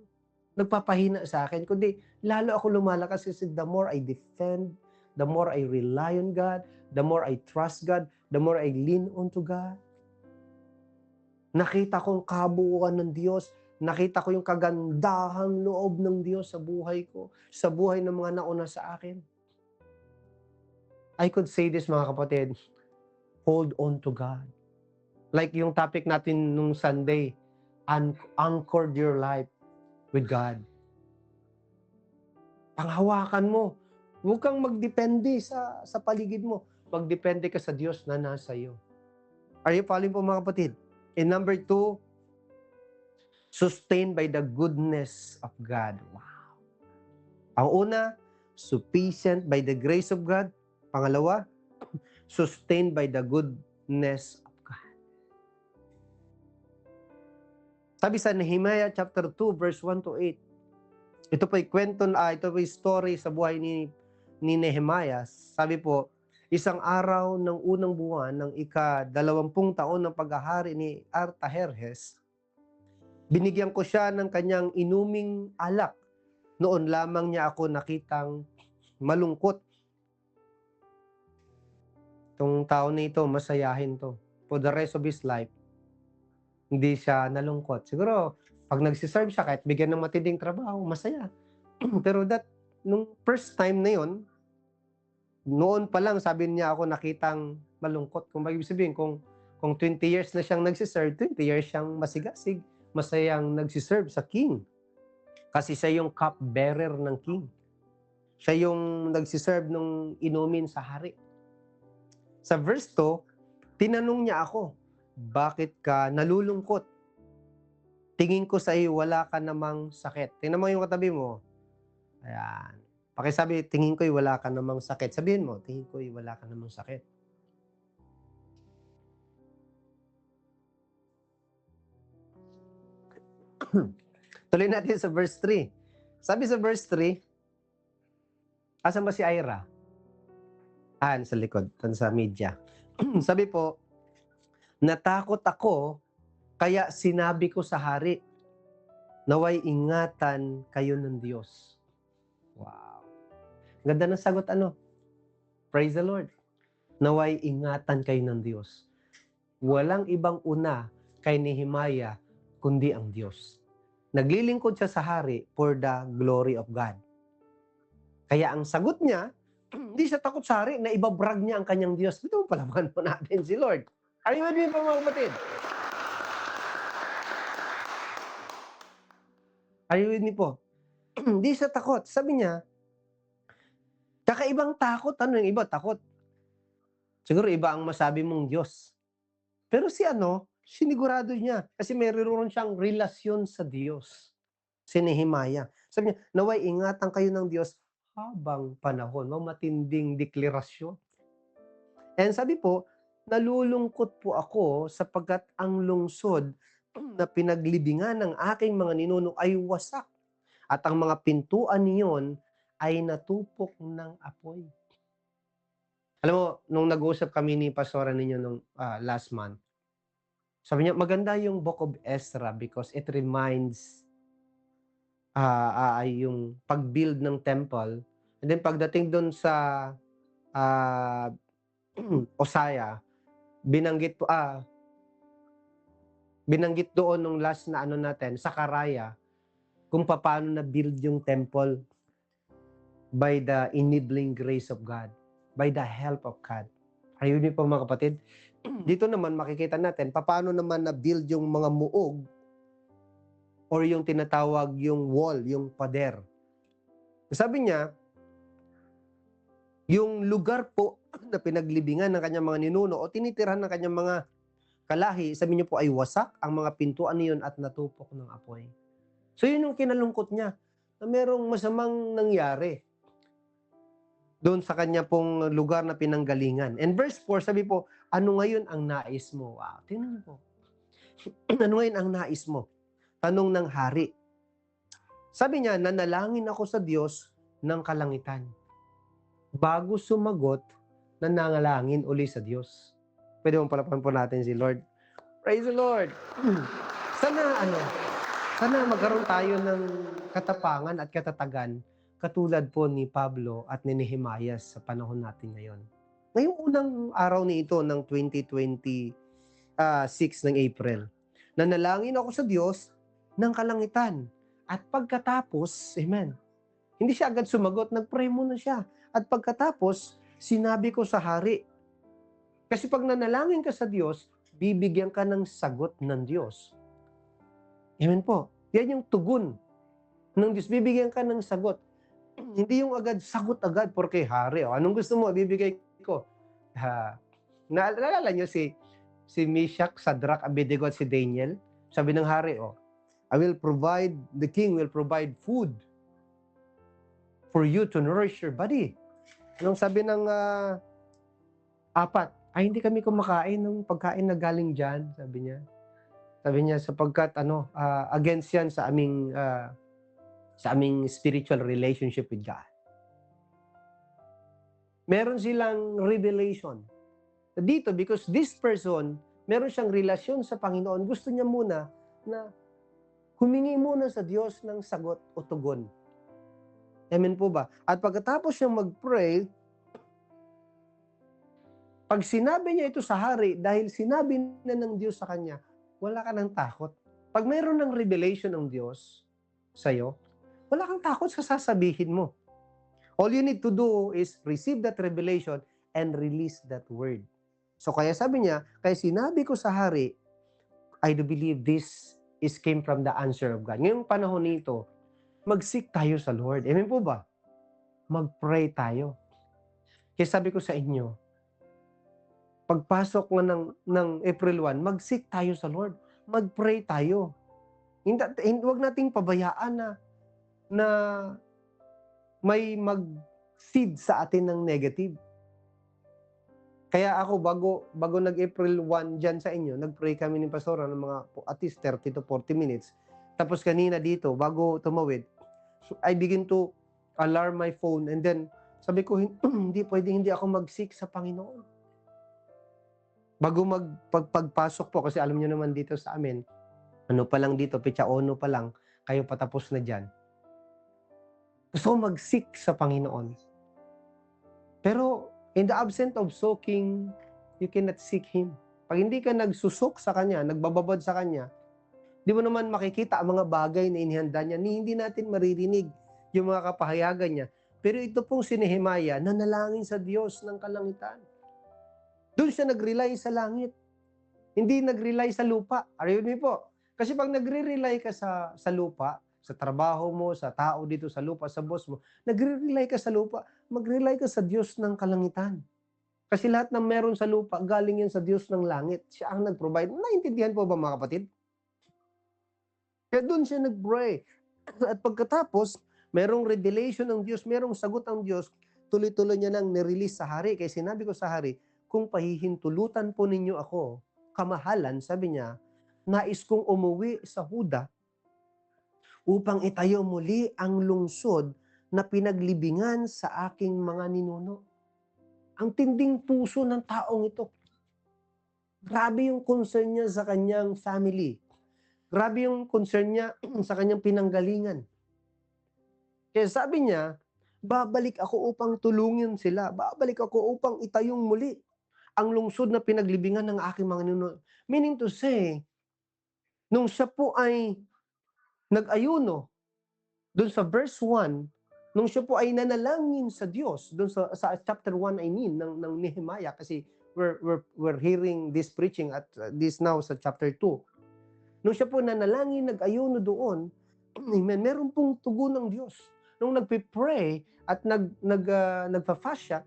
nagpapahina sa akin, kundi lalo ako lumalakas kasi the more I defend, the more I rely on God, the more I trust God, the more I lean onto God. Nakita ko ang kabuuan ng Diyos, nakita ko yung kagandahang loob ng Diyos sa buhay ko, sa buhay ng mga nauna sa akin. I could say this mga kapatid, hold on to God. Like yung topic natin nung Sunday, anchored your life with God. Panghawakan mo. Huwag kang magdepende sa paligid mo. Magdepende ka sa Diyos na nasa iyo. Are you following po mga kapatid? And number 2, sustained by the goodness of God. Wow. Ang una, sufficient by the grace of God. Pangalawa, sustained by the goodness of God. Sabi sa Nehemiah chapter 2 verse 1 to 8. Ito po ito po story sa buhay ni Nehemiah. Sabi po, isang araw ng unang buwan ng ika-20 taon ng paghahari ni Artaherjes, binigyan ko siya ng kanyang inuming alak. Noon lamang niya ako nakitang malungkot. Itong tao na ito, masayahin to. For the rest of his life, Hindi siya nalungkot. Siguro, pag nagsiserve siya, kahit bigyan ng matinding trabaho, masaya. Pero nung first time na yon, noon pa lang, sabi niya ako nakitang malungkot. Kung ibig sabihin, kung 20 years na siyang nagsiserve, 20 years siyang masigasig, masayang nagsiserve sa king. Kasi siya yung cup bearer ng king. Siya yung nagsiserve nung inumin sa hari. Sa verse 2, tinanong niya ako, bakit ka nalulungkot? Tingin ko sa iyo, wala ka namang sakit. Tingnan mo yung katabi mo. Ayan. Pakisabi, tingin ko'y wala ka namang sakit. Sabihin mo, tingin ko'y wala ka namang sakit. Tuloy natin sa verse 3. Sabi sa verse 3, asan ba si Ira? Sa likod, sa media. Sabi po, natakot ako, kaya sinabi ko sa hari, naway ingatan kayo ng Diyos. Wow. Ganda ng sagot, Praise the Lord. Naway ingatan kayo ng Diyos. Walang ibang una kay Nehemiah, kundi ang Diyos. Naglilingkod siya sa hari for the glory of God. Kaya ang sagot niya, hindi siya takot sa hari na ibabrag niya ang kanyang Diyos. Ito palaman po natin si Lord. Are you with me, mga kapatid? Are you with me po? Hindi siya takot. Sabi niya, kakaibang takot. Ano yung iba? Takot. Siguro iba ang masabi mong Diyos. Pero sinigurado niya. Kasi mayroon siyang relasyon sa Diyos. Si Nehemiah. Sabi niya, naway ingatan kayo ng Diyos habang panahon. Matinding deklarasyon. And sabi po, nalulungkot po ako sapagkat ang lungsod na pinaglibingan ng aking mga ninuno ay wasak. At ang mga pintuan niyon ay natupok ng apoy. Alam mo, nung nag-uusap kami ni pastora ninyo nung last month, sabi niya, maganda yung Book of Ezra because it reminds yung pag-build ng temple. And then pagdating doon sa Hosea, binanggit doon nung last na natin, Sakaraya, kung paano na-build yung temple by the enabling grace of God, by the help of God. Ayun po mga kapatid. Dito naman makikita natin paano naman na-build yung mga muog or yung tinatawag yung wall, yung pader. Sabi niya, yung lugar po na pinaglibingan ng kanyang mga ninuno o tinitirhan ng kanyang mga kalahi, sabi niya po ay wasak ang mga pintuan niyon at natupok ng apoy. So yun yung kinalungkot niya, na merong masamang nangyari doon sa kanya pong lugar na pinanggalingan. And verse 4, sabi po, ano ngayon ang nais mo? Wow, tingnan po. Ano ngayon ang nais mo? Tanong ng hari. Sabi niya, nanalangin ako sa Diyos ng kalangitan. Bago sumagot, nananalangin uli sa Diyos. Pwede mong palapan po natin si Lord. Praise the Lord. Sana magkaroon tayo ng katapangan at katatagan katulad po ni Pablo at ni Nehemiah sa panahon natin ngayon. Ngayong unang araw nito ng 2026 ng April, nanalangin ako sa Diyos ng kalangitan. At pagkatapos, amen, hindi siya agad sumagot, nag-pray muna siya. At pagkatapos, sinabi ko sa hari, kasi pag nanalangin ka sa Diyos, bibigyan ka ng sagot ng Diyos. Amen po. Yan yung tugon ng Diyos. Bibigyan ka ng sagot. Hindi yung agad, sagot agad, porque hari. Anong gusto mo, bibigay ko. Naalala niyo si Meshach, Shadrach, Abednego at si Daniel? Sabi ng hari, the king will provide food for you to nourish your body. Anong sabi ng apat? Hindi kami kumakain ng pagkain na galing dyan, sabi niya. Sabi niya, sapagkat against yan sa aming spiritual relationship with God. Meron silang revelation. Dito, because this person, meron siyang relasyon sa Panginoon, gusto niya muna na humingi muna sa Diyos ng sagot o tugon. Amen po ba? At pagkatapos siyang mag-pray, pag sinabi niya ito sa hari, dahil sinabi na ng Diyos sa kanya, wala ka ng takot. Pag mayroon ng revelation ng Diyos sa'yo, wala kang takot sa sasabihin mo. All you need to do is receive that revelation and release that word. So kaya sabi niya, kaya sinabi ko sa hari, I do believe this came from the answer of God. Ngayong panahon nito, mag-seek tayo sa Lord. Amen po ba? Mag-pray tayo. Kaya sabi ko sa inyo, pagpasok nga ng April 1, mag-seek tayo sa Lord. Mag-pray tayo. Huwag nating pabayaan na may mag-feed sa atin ng negative. Kaya ako, bago nag-April 1 dyan sa inyo, nag-pray kami ni Pastora ng mga at least 30 to 40 minutes. Tapos kanina dito, bago tumawid, I begin to alarm my phone and then sabi ko, hindi ako mag-seek sa Panginoon. Bago pagpasok po, kasi alam niyo naman dito sa amin, ano pa lang dito, petsa 1 pa lang, kayo patapos na dyan. Gusto ko mag-seek sa Panginoon. Pero, in the absence of soaking, you cannot seek Him. Pag hindi ka nagsusok sa Kanya, nagbababad sa Kanya, di mo naman makikita ang mga bagay na inihanda niya, hindi natin maririnig yung mga kapahayagan niya. Pero ito pong si Nehemiah, nanalangin sa Diyos ng kalangitan. Doon siya nag-rely sa langit. Hindi nag-rely sa lupa. Ariyon niyo po. Kasi pag nagre-rely ka sa lupa, sa trabaho mo, sa tao dito sa lupa, sa boss mo, nagre-rely ka sa lupa, mag-rely ka sa Diyos ng kalangitan. Kasi lahat ng meron sa lupa, galing yan sa Diyos ng langit. Siya ang nag-provide. Naintindihan po ba mga kapatid? Kaya doon siya nag-pray. At pagkatapos, merong revelation ng Diyos, merong sagot ang Diyos, tuloy-tuloy niya nang nirelease sa hari. Kaya sinabi ko sa hari, kung pahihintulutan po ninyo ako, kamahalan, sabi niya, nais kong umuwi sa Huda upang itayo muli ang lungsod na pinaglibingan sa aking mga ninuno. Ang tinding puso ng taong ito. Grabe yung concern niya sa kanyang family. Grabe yung concern niya sa kanyang pinanggalingan. Kaya sabi niya, babalik ako upang tulungin sila. Babalik ako upang itayong muli ang lungsod na pinaglibingan ng aking mga ninuno. Meaning to say, nung siya po ay nag-ayuno, doon sa verse 1, nung siya po ay nanalangin sa Diyos, doon sa chapter 1 ng Nehemiah, kasi we're hearing this preaching at this now sa chapter 2. Nung siya po nanalangin, nag-ayuno doon, amen, meron pong tugon ng Diyos. Nung nagpe-pray at nagpa-fast siya,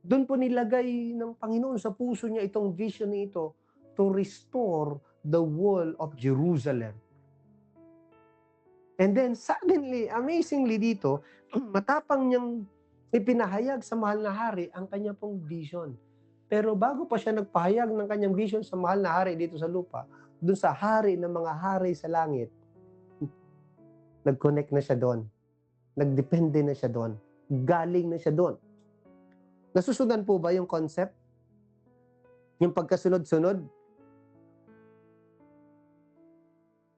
doon po nilagay ng Panginoon sa puso niya itong vision nito to restore the wall of Jerusalem. And then suddenly, amazingly dito, matapang niyang ipinahayag sa mahal na hari ang kanya pong vision. Pero bago pa siya nagpahayag ng kanyang vision sa mahal na hari dito sa lupa, doon sa hari ng mga hari sa langit, nag-connect na siya doon. Nagdepende na siya doon. Galing na siya doon. Nasusundan po ba yung concept? Yung pagkasunod-sunod?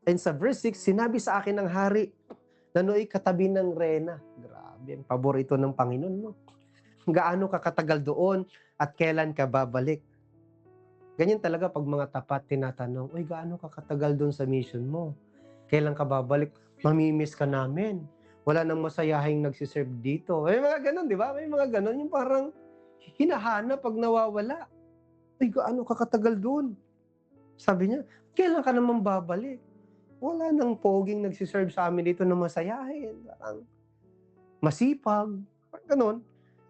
And sa verse 6, sinabi sa akin ng hari na nooy katabi ng reyna. Grabe, ang paborito ng Panginoon, no? Gaano ka katagal doon at kailan ka babalik? Ganyan talaga pag mga tapat tinatanong, uy, gaano ka katagal doon sa mission mo? Kailan ka babalik? Mamimiss ka namin. Wala nang masayahing nagsiserve dito. May mga ganon, di ba? May mga ganon, yung parang hinahanap pag nawawala. Uy, gaano ka katagal doon? Sabi niya, kailan ka naman babalik? Wala nang poging nagsiserve sa amin dito na masayahin. Parang masipag. Ganon.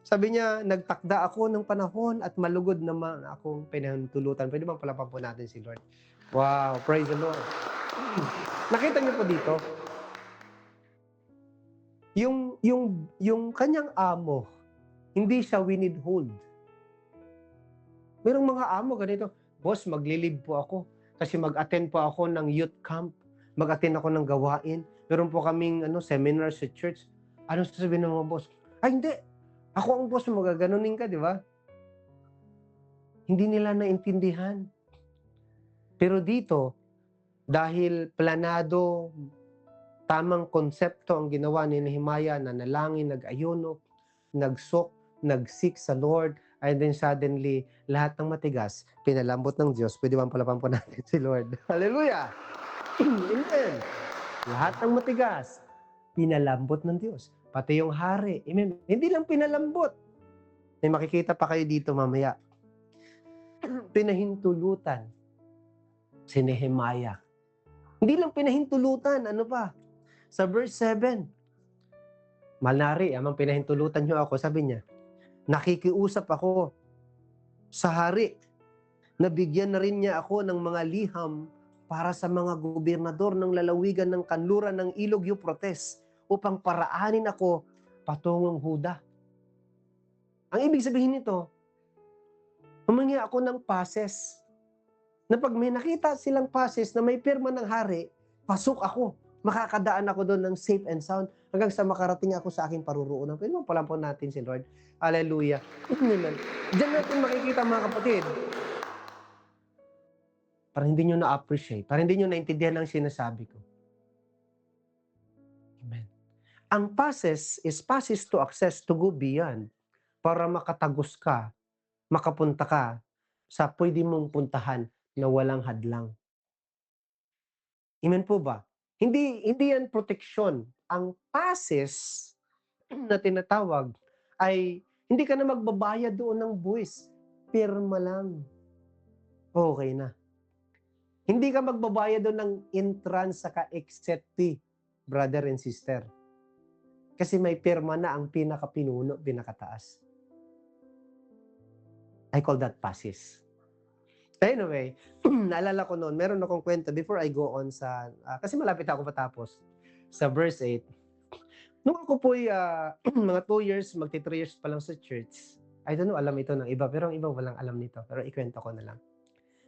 Sabi niya, nagtakda ako ng panahon at malugod naman akong pinahintulutan. Pwede bang palapan po natin si Lord? Wow, praise the Lord. Nakita niyo po dito, yung kanyang amo, hindi siya winidhold. Merong mga amo ganito, boss, maglilib po ako kasi mag-attend po ako ng youth camp. Mag-attend ako ng gawain. Meron po kaming seminar sa church. Ano sasabihin ng mga boss? Ay, hindi. Ako ang boss, magaganunin ka, di ba? Hindi nila naintindihan. Pero dito, dahil planado, tamang konsepto ang ginawa ni Nehemiah, nanalangin, nag-ayuno, nag-seek sa Lord, And then suddenly, lahat ng matigas, pinalambot ng Diyos. Pwede bang palapan po natin si Lord? Hallelujah! Amen! Lahat ng matigas, pinalambot ng Diyos. Pati yung hari. Amen. Hindi lang pinalambot. May makikita pa kayo dito mamaya. Pinahintulutan si Nehemiah. Hindi lang pinahintulutan, ano pa? Sa verse 7, Malnari, amang pinahintulutan niyo ako, sabi niya, nakikiusap ako sa hari. Nabigyan na rin niya ako ng mga liham para sa mga gobernador ng lalawigan ng kanluran ng Ilog Euphrates upang paraanin ako patungong Huda. Ang ibig sabihin nito, humingi ako ng passes. Na pag may nakita silang passes na may pirma ng hari, pasok ako. Makakadaan ako doon ng safe and sound hanggang sa makarating ako sa aking paruroonan. Pwede mo palampon natin si Lord. Hallelujah. Amen. Diyan natin makikita mga kapatid. Para hindi nyo na-appreciate. Para hindi nyo naintindihan ang sinasabi ko. Amen. Ang passes is passes to access to go beyond para makatagos ka, makapunta ka sa pwede mong puntahan na walang hadlang. Amen po ba? Hindi yan proteksyon. Ang passes na tinatawag ay hindi ka na magbabayad doon ng buwis. Pirma lang. Okay na. Hindi ka magbabayad doon ng entrance saka exit fee, brother and sister. Kasi may pirma na ang pinakapinuno, pinakataas. I call that passes. Anyway, naalala ko noon, meron akong kwento before I go on sa, kasi malapit ako patapos, sa verse 8. Nung ako po'y mga 2 years, magti 3 years pa lang sa church, I don't know, alam ito ng iba, pero ang iba walang alam nito, pero ikwento ko na lang.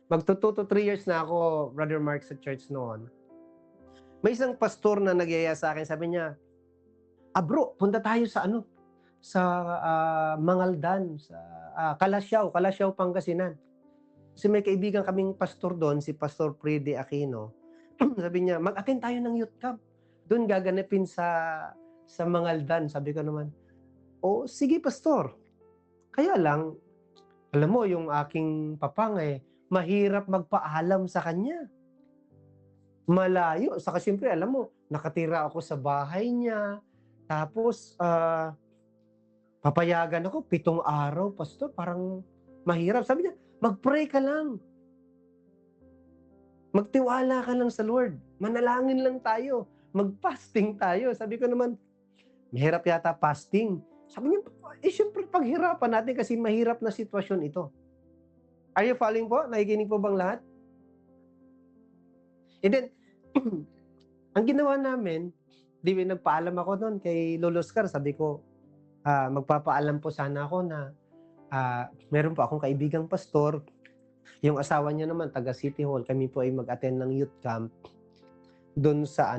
Magto 2 to 3 years na ako, Brother Mark, sa church noon. May isang pastor na nagyaya sa akin, sabi niya, bro, punta tayo sa sa Mangaldan, sa Kalasyaw, Pangasinan. Kasi may kaibigan kaming pastor doon, si Pastor Freddy Aquino. Sabi niya, mag-attend tayo ng youth camp. Doon gaganapin sa Mangaldan. Sabi ko naman, sige pastor. Kaya lang, alam mo, yung aking papang mahirap magpaalam sa kanya. Malayo. Saka siyempre, alam mo, nakatira ako sa bahay niya. Tapos, papayagan ako, 7 araw, pastor, parang mahirap. Sabi niya, mag-pray ka lang. Magtiwala ka lang sa Lord. Manalangin lang tayo. Mag-fasting tayo. Sabi ko naman, mahirap yata fasting. Sabi niya, syempre paghirapan natin kasi mahirap na sitwasyon ito. Are you following po? Nakikinig po bang lahat? And then, ang ginawa namin, nagpaalam ako noon kay Lolo Oscar. Sabi ko, magpapaalam po sana ako na meron po akong kaibigang pastor. Yung asawa niya naman, taga City Hall. Kami po ay mag-attend ng youth camp doon sa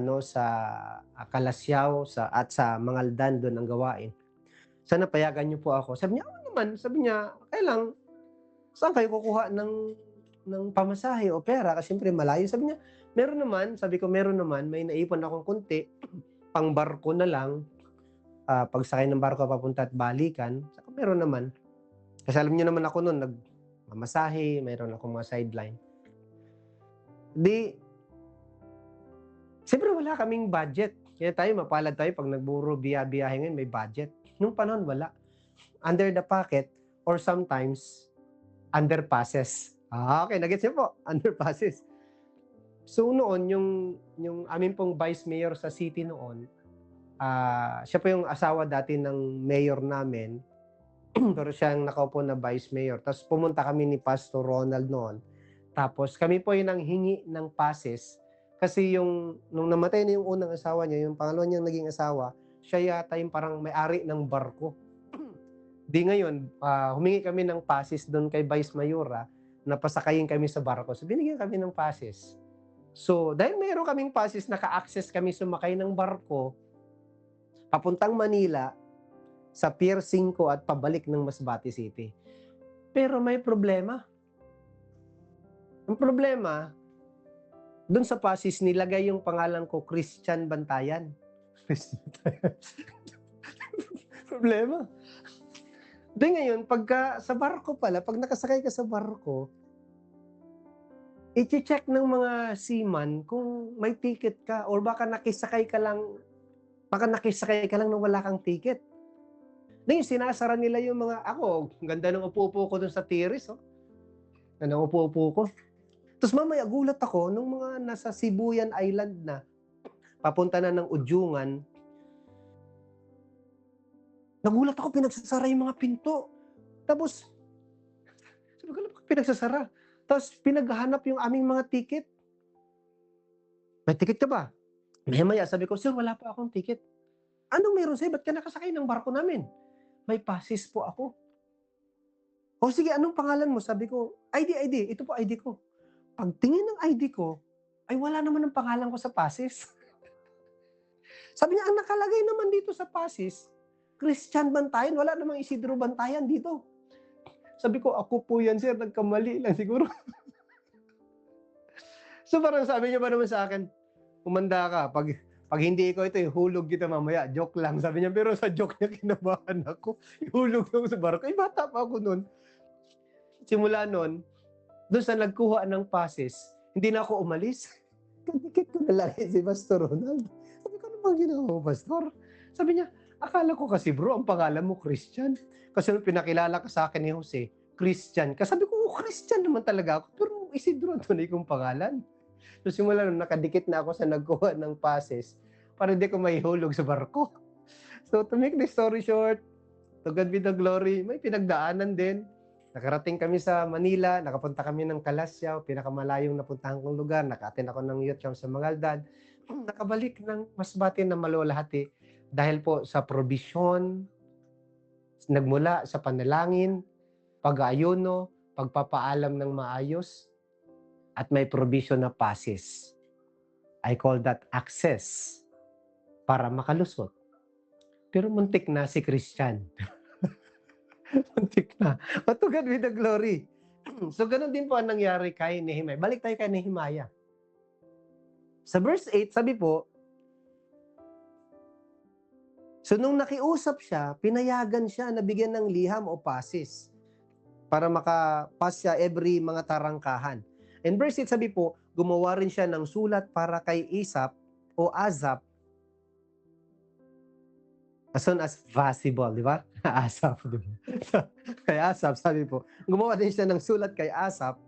Kalasyaw at sa Mangaldan, doon ang gawain. Sana payagan niyo po ako. Sabi niya, naman. Sabi niya, kailang, saan kayo kukuha ng pamasahe o pera? Kasi siyempre malayo. Sabi niya, meron naman. Sabi ko, meron naman. May naipon akong konti. Pang barko na lang. Pagsakay ng barko papunta at balikan. Saka meron naman. Kasi alam niyo naman ako noon, nagmamasahe, mayroon akong mga sideline. Siyempre wala kaming budget. Kaya tayo, mapalad tayo pag nagburo biyahe ngayon, may budget. Nung panahon, wala. Under the pocket, or sometimes, underpasses. Okay, nagets niyo po, underpasses. So noon, yung amin pong vice mayor sa city noon, siya po yung asawa dati ng mayor namin, pero siya ang nakaupo na vice mayor. Tapos pumunta kami ni Pastor Ronald noon. Tapos kami po yung nanghingi ng passes kasi nung namatay na yung unang asawa niya, yung pangalawa niyang naging asawa, siya yata yung parang may-ari ng barko. Di ngayon, humingi kami ng passes doon kay Vice Mayora na pasakayin kami sa barko. So binigyan kami ng passes. So dahil mayroon kaming passes, naka-access kami sumakay ng barko papuntang Manila, sa Pier 5 at pabalik ng Masbate City. Pero may problema. Ang problema, doon sa passes nilagay yung pangalan ko, Christian Bantayan. Problema. Then ngayon, pagka sa barko pala, pag nakasakay ka sa barko, i-check ng mga seaman kung may ticket ka or baka nakisakay ka lang nang wala kang ticket. Ngayon, sinasara nila yung mga, ako, ang ganda ng upo-upo ko dun sa tiris, oh. Ganda ng upo-upo ko. Tapos mamaya, gulat ako, nung mga nasa Sibuyan Island na, papunta na ng Udyungan, nagulat ako, pinagsasara yung mga pinto. Tapos, sabi ko, bakit pinagsasara? Tapos, pinaghahanap yung aming mga ticket. May ticket ka ba? Maya, sabi ko, sir, wala pa akong ticket. Anong meron sa'yo? Ba't ka nakasakay ng barko namin? May passes po ako. O sige, anong pangalan mo? Sabi ko, ID. Ito po ID ko. Pagtingin ng ID ko, ay wala naman ang pangalan ko sa passes. Sabi niya, ang nakalagay naman dito sa passes, Christian Bantayan, wala namang Isidro Bantayan dito. Sabi ko, ako po yan, sir, nagkamali lang siguro. So parang sabi niya pa naman sa akin, umanda ka, pag hindi ko ito, ihulog kita mamaya. Joke lang. Sabi niya, pero sa joke niya, kinabahan ako. Ihulog ako sa barko. Ay, bata pa ako noon. Simula noon, doon sa nagkuha ng passes, hindi na ako umalis. Kadikit ko na lang si Pastor Ronald. Sabi ko, ano bang ginawa mo, Pastor? Sabi niya, akala ko kasi bro, ang pangalan mo Christian. Kasi nung pinakilala ka sa akin ni Jose, Christian. Kasi sabi ko, Christian naman talaga ako. Pero Isidro, tunay kong pangalan. So simula nung nakadikit na ako sa nagkuha ng passes para hindi ko mahihulog sa barko. So to make the story short, to God be the glory, may pinagdaanan din. Nakarating kami sa Manila, nakapunta kami ng Kalasyaw, pinakamalayong napuntahan kong lugar, naka-attend ako ng youth camp sa Mangaldan. Nakabalik ng Masbate na Malulahati dahil po sa provision, nagmula sa panalangin, pag-aayuno, pagpapaalam ng maayos, at may provision na passes. I call that access para makalusot. Pero muntik na si Christian. Muntik na. But to God be the glory. So ganun din po ang nangyari kay Nehemiah. Balik tayo kay Nehemiah. Sa verse 8, sabi po, so nung nakiusap siya, pinayagan siya na bigyan ng liham o passes para makapas siya every mga tarangkahan. In verse 8, sabi po, gumawa rin siya ng sulat para kay Asaph o Azap as soon as possible, di ba? Asaph, di ba? Kay Asaph, sabi po, gumawa din siya ng sulat kay Asaph,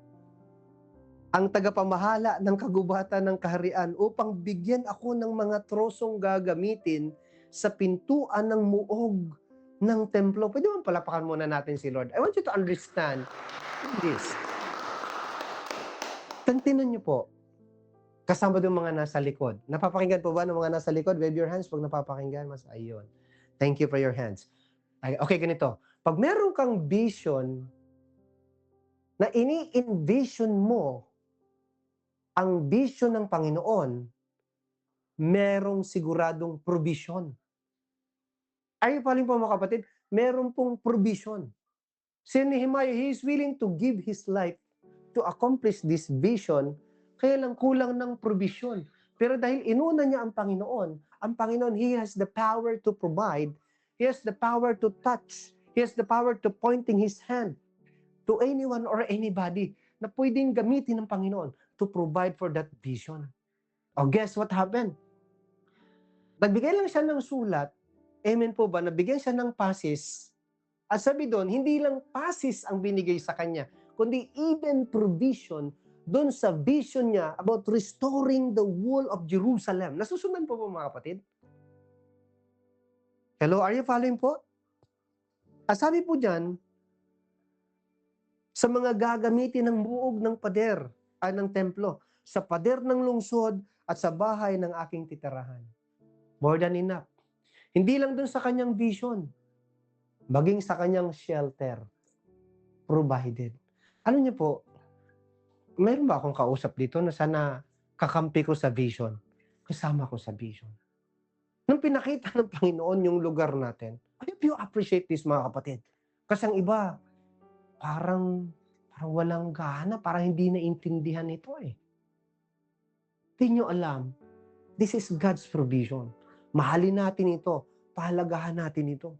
ang tagapamahala ng kagubatan ng kaharian upang bigyan ako ng mga trosong gagamitin sa pintuan ng muog ng templo. Pwede mo palapakan muna natin si Lord. I want you to understand this. Tantinan niyo po, kasama yung mga nasa likod. Napapakinggan po ba ng mga nasa likod? Wave your hands pag napapakinggan. Mas ayun. Thank you for your hands. Okay, ganito. Pag meron kang vision na ini-envision mo ang vision ng Panginoon, merong siguradong provision. Are you following po mga kapatid? Meron pong provision. Si Nehemiah, he is willing to give his life to accomplish this vision, kaya lang kulang ng provision. Pero dahil inuna niya ang Panginoon, He has the power to provide, He has the power to touch, He has the power to pointing His hand to anyone or anybody na pwedeng gamitin ng Panginoon to provide for that vision. Oh, guess what happened? Nagbigay lang siya ng sulat, amen po ba, nabigyan siya ng passes, at sabi doon, hindi lang passes ang binigay sa kanya, kundi even provision doon sa vision niya about restoring the wall of Jerusalem. Nasusundan po mga kapatid? Hello, are you following po? Sabi po dyan, sa mga gagamitin ng buog ng pader, ng templo, sa pader ng lungsod at sa bahay ng aking titirahan. More than enough. Hindi lang doon sa kanyang vision, maging sa kanyang shelter, provided. Ano niyo po, mayroon ba akong kausap dito na sana kakampi ko sa vision? Kasama ko sa vision. Nung pinakita ng Panginoon yung lugar natin, I hope you appreciate this mga kapatid. Kasi ang iba, parang walang gana, parang hindi naintindihan ito eh. Hindi nyo alam, this is God's provision. Mahalin natin ito, pahalagahan natin ito.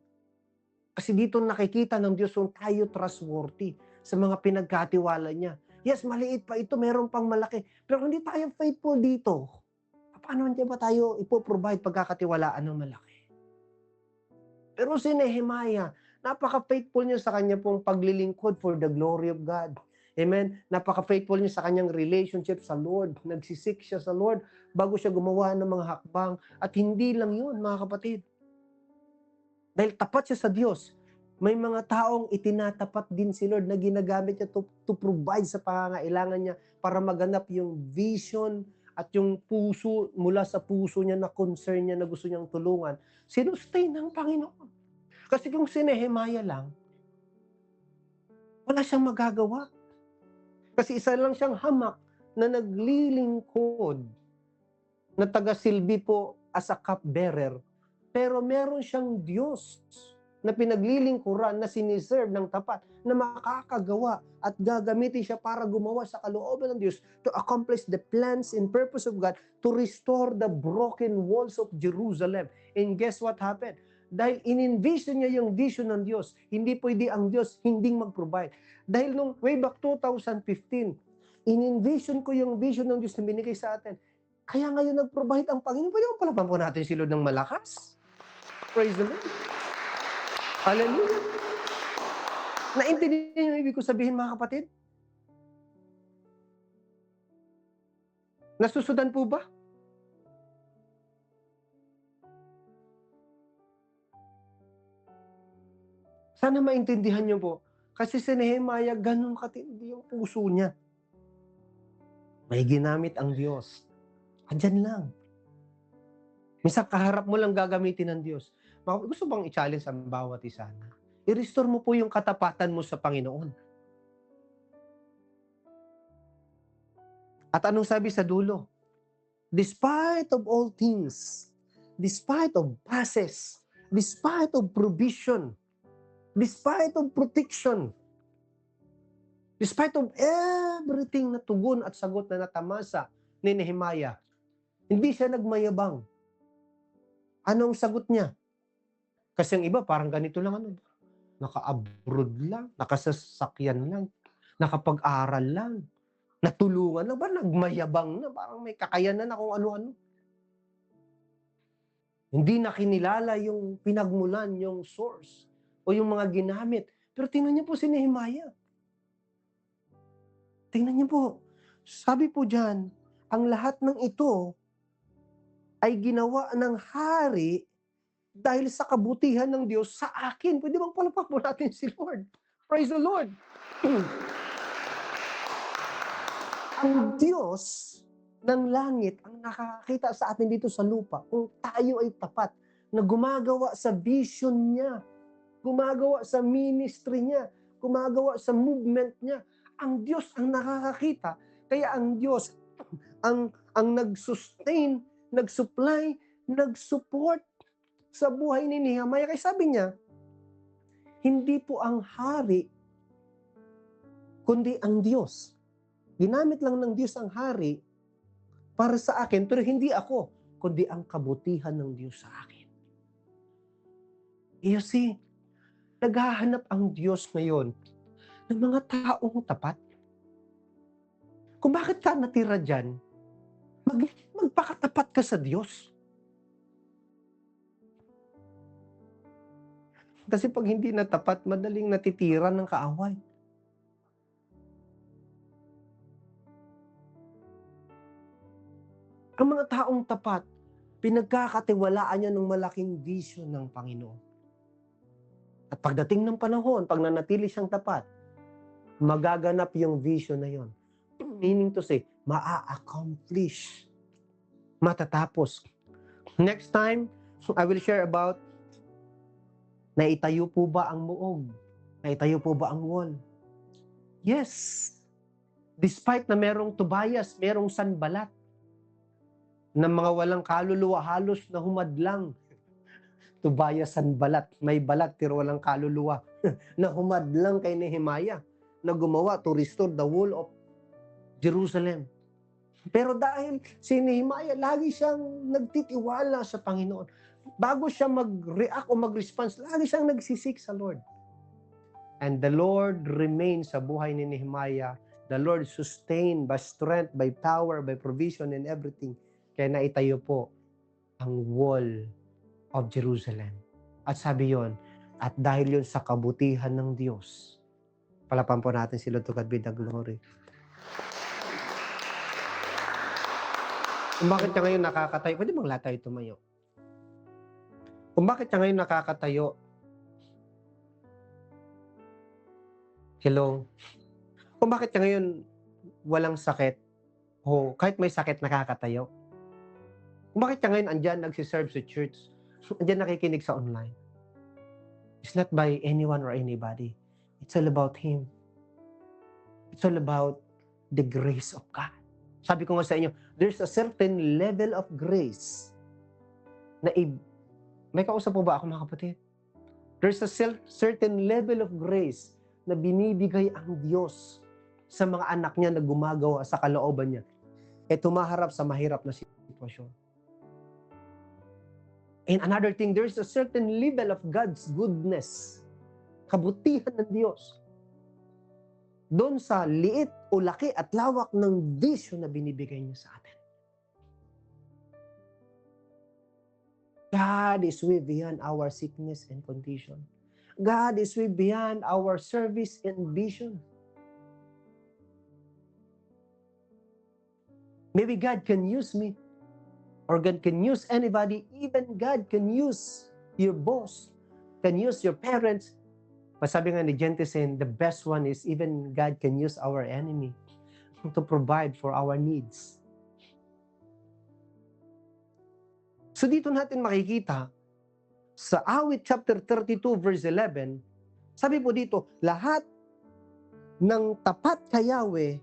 Kasi dito nakikita ng Diyos kung tayo trustworthy sa mga pinagkatiwala niya. Yes, maliit pa ito, meron pang malaki. Pero hindi tayo faithful dito. Paano niya ba tayo ipoprovide pagkakatiwalaan ng malaki? Pero si Nehemiah, napaka-faithful niya sa kanya pong paglilingkod for the glory of God. Amen? Napaka-faithful niya sa kanyang relationship sa Lord. Nagsisik siya sa Lord bago siya gumawa ng mga hakbang. At hindi lang yun, mga kapatid. Dahil tapat siya sa Diyos, may mga taong itinatapat din si Lord na ginagamit niya to provide sa pangangailangan niya para maganap yung vision at yung puso, mula sa puso niya na concern niya na gusto niyang tulungan. Sinustain ng Panginoon. Kasi kung si Nehemiah lang, wala siyang magagawa. Kasi isa lang siyang hamak na naglilingkod na taga-silbi po as a cupbearer. Pero meron siyang Diyos na pinaglilingkuran, na siniserve ng tapat, na makakagawa at gagamitin siya para gumawa sa kalooban ng Diyos to accomplish the plans and purpose of God to restore the broken walls of Jerusalem. And guess what happened? Dahil in-envision niya yung vision ng Diyos, hindi pwede ang Diyos hindi mag-provide. Dahil nung way back 2015, in-envision ko yung vision ng Diyos na binigay sa atin. Kaya ngayon nag-provide ang Panginoon. Pwede mo palapan po natin si Lord ng malakas. Praise the Lord. Hallelujah. Naintindihan niyo yung ibig ko sabihin, mga kapatid? Nasusundan po ba? Sana maintindihan niyo po. Kasi si Nehemiah, ganun katindi yung puso niya. May ginamit ang Diyos. Andyan lang. Minsan kaharap mo lang gagamitin ng Diyos. Gusto bang i-challenge ang bawat isa na? I-restore mo po yung katapatan mo sa Panginoon. At anong sabi sa dulo? Despite of all things, despite of passes, despite of provision, despite of protection, despite of everything na tugon at sagot na natamasa ni Nehemiah, hindi siya nagmayabang. Anong sagot niya? Kasi ang iba parang ganito lang, naka-abroad lang, nakasasakyan lang, nakapag-aral lang, natulungan lang, ba nagmayabang na, parang may kakayanan na kung ano-ano. Hindi na kinilala yung pinagmulan, yung source, o yung mga ginamit. Pero tingnan niyo po si Nehemiah. Tingnan niyo po, sabi po dyan, ang lahat ng ito ay ginawa ng hari dahil sa kabutihan ng Diyos sa akin. Pwede bang palapak mo natin si Lord? Praise the Lord. Ang Diyos ng langit ang nakakita sa atin dito sa lupa kung tayo ay tapat na gumagawa sa vision niya, gumagawa sa ministry niya, gumagawa sa movement niya. Ang Diyos ang nakakakita. Kaya ang Diyos ang nag-sustain, nag-supply, nag-support sa buhay ni Nehemiah. Kaya sabi niya, hindi po ang hari, kundi ang Diyos. Ginamit lang ng Diyos ang hari para sa akin, pero hindi ako, kundi ang kabutihan ng Diyos sa akin. You see, naghahanap ang Diyos ngayon ng mga taong tapat. Kung bakit ka natira dyan, magpakatapat ka sa Diyos. Kasi pag hindi natapat, madaling natitira ng kaaway. Ang mga taong tapat, pinagkakatiwalaan niya ng malaking vision ng Panginoon. At pagdating ng panahon, pag nanatili siyang tapat, magaganap yung vision na yon. Meaning to say, maa-accomplish. Matatapos. Next time, I will share about naitayo po ba ang muog? Naitayo po ba ang wall? Yes. Despite na merong Tobias, merong Sanbalat, na mga walang kaluluwa, halos na humadlang. Tobias, Sanbalat, may balat pero walang kaluluwa, na humadlang kay Nehemiah, na gumawa to restore the wall of Jerusalem. Pero dahil si Nehemiah, lagi siyang nagtitiwala sa Panginoon. bago siya mag-react o mag-response, lagi siyang nagsisik sa Lord. And the Lord remained sa buhay ni Nehemiah. The Lord sustained by strength, by power, by provision, and everything. Kaya naitayo po ang wall of Jerusalem. At sabi yon, at dahil yon sa kabutihan ng Diyos, palapan po natin si Lord, to God be the glory. Kung bakit siya ngayon nakakatayo, pwede bang lahat tayo tumayo? Kung bakit siya ngayon nakakatayo, hello? Kung bakit siya ngayon walang sakit, o kahit may sakit nakakatayo, kung bakit siya ngayon andyan nagsiserve sa church, andyan nakikinig sa online, it's not by anyone or anybody. It's all about Him. It's all about the grace of God. Sabi ko nga sa inyo, there's a certain level of grace na may kausap po ba ako mga kapatid? There's a certain level of grace na binibigay ang Diyos sa mga anak niya na gumagawa sa kalooban niya. Tumaharap sa mahirap na sitwasyon. And another thing, there's a certain level of God's goodness. Kabutihan ng Diyos. Doon sa liit o laki at lawak ng vision na binibigay niya sa atin. God is way beyond our sickness and condition. God is way beyond our service and vision. Maybe God can use me, or God can use anybody. Even God can use your boss, can use your parents. Masabi nga ni Jentisen, the best one is even God can use our enemy to provide for our needs. So dito natin makikita, sa Awit chapter 32 verse 11, sabi po dito, lahat ng tapat kay Yahweh,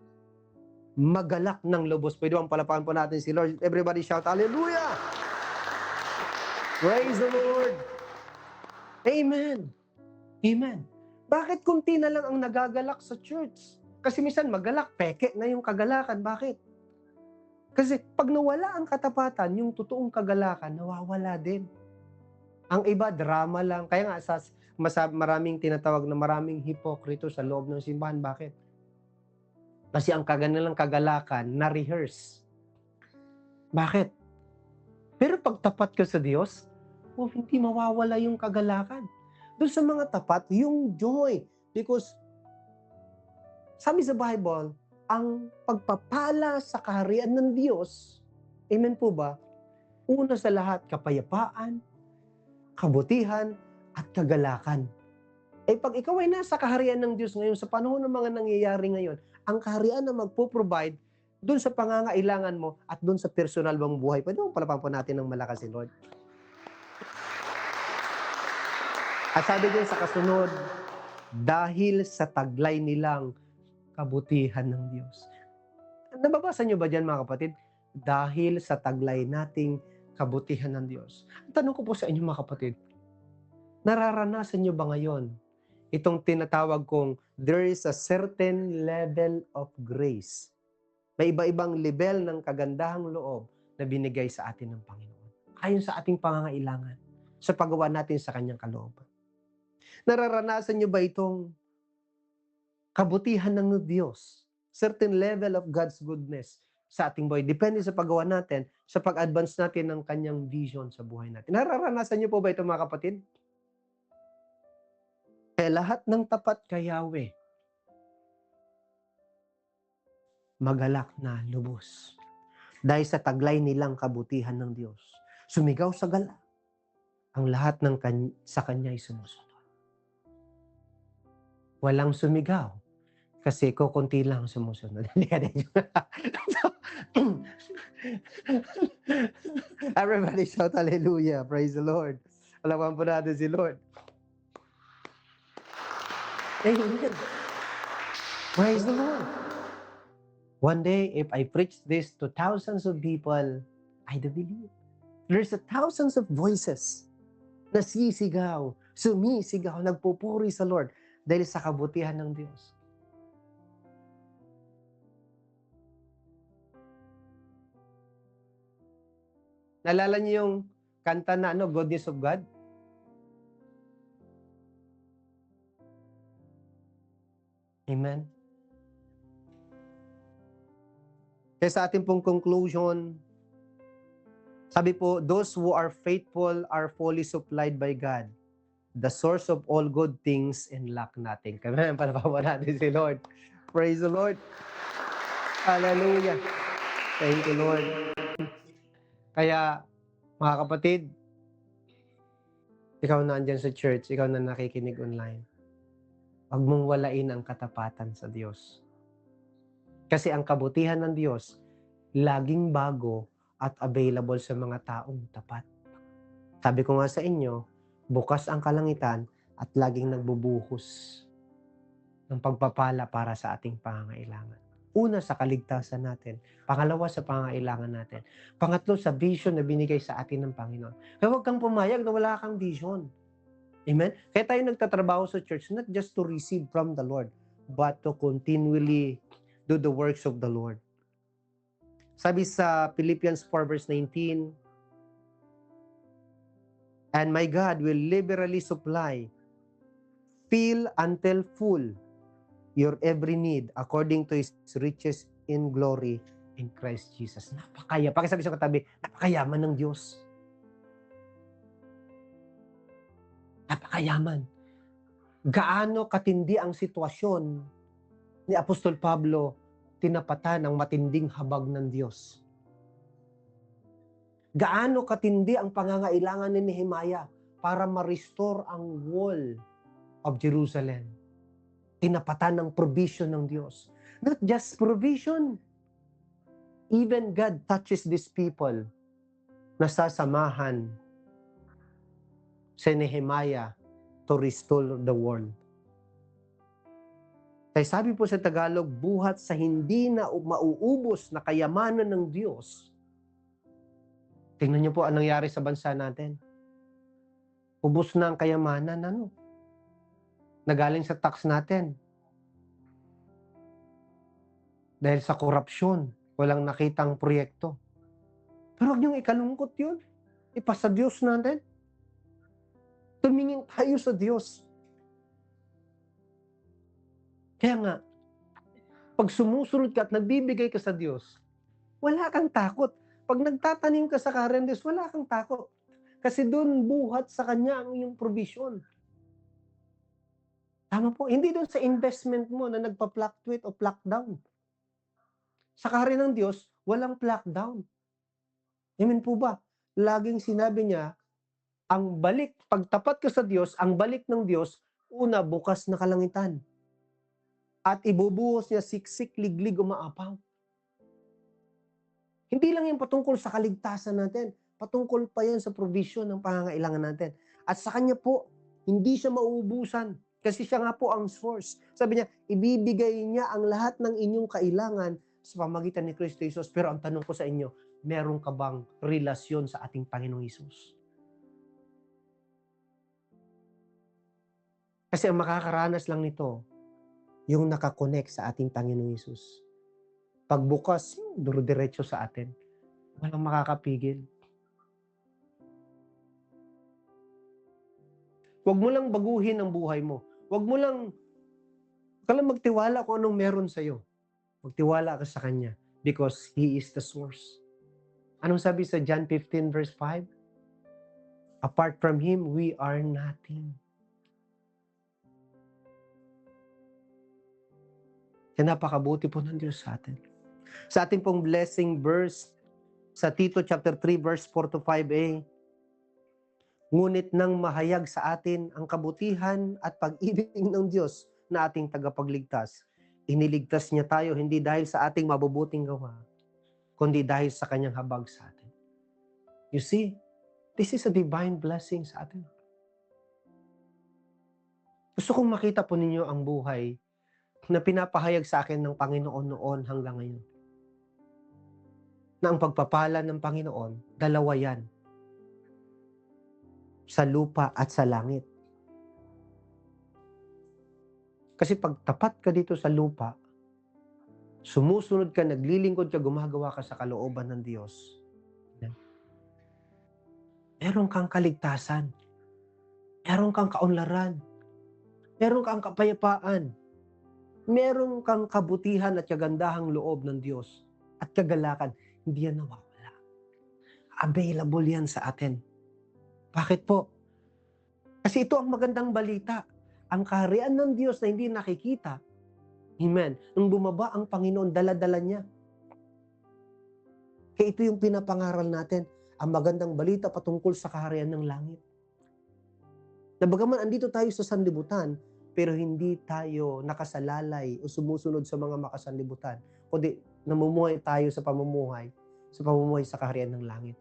magalak ng lubos. Pwede bang palapakan po natin si Lord? Everybody shout, hallelujah! Praise the Lord! Amen! Amen. Bakit kunti na lang ang nagagalak sa church? Kasi minsan magalak, peke na yung kagalakan. Bakit? Kasi pag nawala ang katapatan, yung totoong kagalakan, nawawala din. Ang iba, drama lang. Kaya nga, maraming tinatawag na maraming hipokrito sa loob ng simbahan. Bakit? Kasi ang kaganalang kagalakan, na-rehearse. Bakit? Pero pag tapat ka sa Diyos, hindi mawawala yung kagalakan. Doon sa mga tapat, yung joy. Because, sabi sa Bible, ang pagpapala sa kaharian ng Diyos, amen po ba? Una sa lahat, kapayapaan, kabutihan, at kagalakan. Pag ikaw ay nasa kaharian ng Diyos ngayon, sa panahon ng mga nangyayari ngayon, ang kaharian na magpo-provide doon sa pangangailangan mo at doon sa personal mong buhay. Pwede mo palapan po natin ng malakas si Lord. At sabi din sa kasunod, dahil sa taglay nilang kabutihan ng Diyos. Nababasa niyo ba dyan mga kapatid? Dahil sa taglay nating kabutihan ng Diyos. Tanong ko po sa inyo mga kapatid, nararanasan niyo ba ngayon itong tinatawag kong there is a certain level of grace? May iba-ibang level ng kagandahang loob na binigay sa atin ng Panginoon. Ayon sa ating pangangailangan, sa paggawa natin sa Kanyang kalooban. Nararanasan niyo ba itong kabutihan ng Diyos? Certain level of God's goodness sa ating buhay. Depende sa paggawa natin, sa pag-advance natin ng Kanyang vision sa buhay natin. Nararanasan niyo po ba ito mga kapatid? Kaya lahat ng tapat kay Yahweh, magalak na lubos. Dahil sa taglay nilang kabutihan ng Diyos, sumigaw sa gala, ang lahat sa Kanya'y sumusunod. Walang sumigaw kasi kukunti lang sumusunod. Everybody shout hallelujah. Praise the Lord. Alawan po natin si Lord. Amen. Praise the Lord. One day, if I preach this to thousands of people, I do believe. There's thousands of voices na sisigaw, sumisigaw, nagpupuri sa Lord dahil sa kabutihan ng Diyos. Naalala niyo yung kanta na Goodness of God? Amen. Kaya sa ating pong conclusion, sabi po, those who are faithful are fully supplied by God, the source of all good things, and lack nothing. Kaya panabawa natin si Lord. Praise the Lord. Hallelujah. Thank you, Lord. Kaya, mga kapatid, ikaw na andyan sa church, ikaw na nakikinig online, huwag mong walain ang katapatan sa Diyos. Kasi ang kabutihan ng Diyos, laging bago at available sa mga taong tapat. Sabi ko nga sa inyo, bukas ang kalangitan at laging nagbubuhos ng pagpapala para sa ating pangangailangan. Una, sa kaligtasan natin. Pangalawa, sa pangangailangan natin. Pangatlo, sa vision na binigay sa atin ng Panginoon. Kaya huwag kang pumayag na wala kang vision. Amen? Kaya tayo nagtatrabaho sa church, not just to receive from the Lord, but to continually do the works of the Lord. Sabi sa Philippians 4 verse 19, and my God will liberally supply, fill until full, your every need according to His riches in glory in Christ Jesus. Pakisabi sa katabi, napakayaman ng Diyos. Napakayaman. Gaano katindi ang sitwasyon ni Apostol Pablo, tinapatan ng matinding habag ng Diyos. Gaano katindi ang pangangailangan ni Nehemiah para ma-restore ang wall of Jerusalem. Tinapatan ng provision ng Diyos. Not just provision. Even God touches these people na sasamahan si Nehemiah to restore the world. Kaya sabi po sa Tagalog, buhat sa hindi na mauubos na kayamanan ng Diyos. Tingnan niyo po anong nangyari sa bansa natin. Ubos na ang kayamanan, nagaling sa tax natin. Dahil sa korupsyon, walang nakitang proyekto. Pero huwag niyong ikalungkot yun. Ipasa Diyos natin. Tumingin tayo sa Diyos. Kaya nga, pag sumusunod ka at nagbibigay ka sa Diyos, wala kang takot. Pag nagtatanim ka sa Diyos, wala kang takot. Kasi doon buhat sa Kanya ang iyong provision. Tama po, hindi doon sa investment mo na nagpa-fluctuate o pluck down. Sa kaharian ng Diyos, walang pluck down. Amen po ba? Laging sinabi niya, ang balik, pagtapat ka sa Diyos, ang balik ng Diyos, una, bukas na kalangitan. At ibubuhos niya siksik, liglig, umaapaw. Hindi lang yan patungkol sa kaligtasan natin. Patungkol pa yan sa provision ng pangangailangan natin. At sa Kanya po, hindi siya mauubusan. Kasi siya nga po ang source. Sabi niya, ibibigay niya ang lahat ng inyong kailangan sa pamagitan ni Kristo Jesus. Pero ang tanong ko sa inyo, meron ka bang relasyon sa ating Panginoong Jesus? Kasi ang makakaranas lang nito, yung nakakonect sa ating Panginoong Jesus. Pagbukas, duro-diretso sa atin. Walang makakapigil. Huwag mo lang baguhin ang buhay mo. Huwag mo lang magtiwala kung anong meron sa'yo. Magtiwala ka sa Kanya because He is the source. Anong sabi sa John 15 verse 5? Apart from Him, we are nothing. Kaya napakabuti po ng Diyos sa atin. Sa ating pong blessing verse, sa Tito chapter 3 verse 4 to 5a, ngunit nang mahayag sa atin ang kabutihan at pag-ibig ng Diyos na ating tagapagligtas, iniligtas niya tayo hindi dahil sa ating mabubuting gawa, kundi dahil sa Kanyang habag sa atin. You see, this is a divine blessing sa atin. Gusto kong makita po ninyo ang buhay na pinapahayag sa akin ng Panginoon noon hanggang ngayon. Na ang pagpapala ng Panginoon, dalawa yan. Sa lupa at sa langit. Kasi pag tapat ka dito sa lupa, sumusunod ka, naglilingkod ka, gumagawa ka sa kalooban ng Diyos. Meron kang kaligtasan. Meron kang kaunlaran. Meron kang kapayapaan. Meron kang kabutihan at kagandahang loob ng Diyos at kagalakan. Hindi yan nawawala. Available yan sa atin. Bakit po? Kasi ito ang magandang balita. Ang kaharian ng Diyos na hindi nakikita. Amen. Nung bumaba ang Panginoon, dala-dala niya. Kaya ito yung pinapangaral natin. Ang magandang balita patungkol sa kaharian ng langit. Na bagaman andito tayo sa sanlibutan, pero hindi tayo nakasalalay o sumusunod sa mga makasanlibutan. Kundi namumuhay tayo sa pamumuhay sa kaharian ng langit.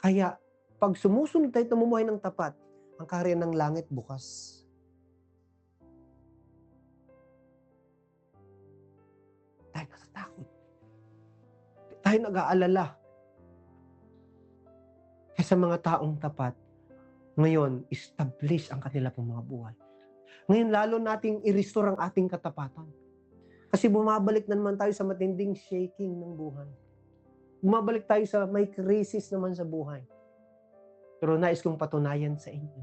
Kaya, pag sumusunod tayo at namumuhay ng tapat, ang kaharian ng langit bukas. Tayo natatakot. Tayo nag-aalala. Kaya sa mga taong tapat, ngayon, establish ang kanila pong mga buhay. Ngayon, lalo nating i-restore ang ating katapatan. Kasi bumabalik na naman tayo sa matinding shaking ng buhay. Bumabalik tayo sa may crisis naman sa buhay. Pero nais kong patunayan sa inyo.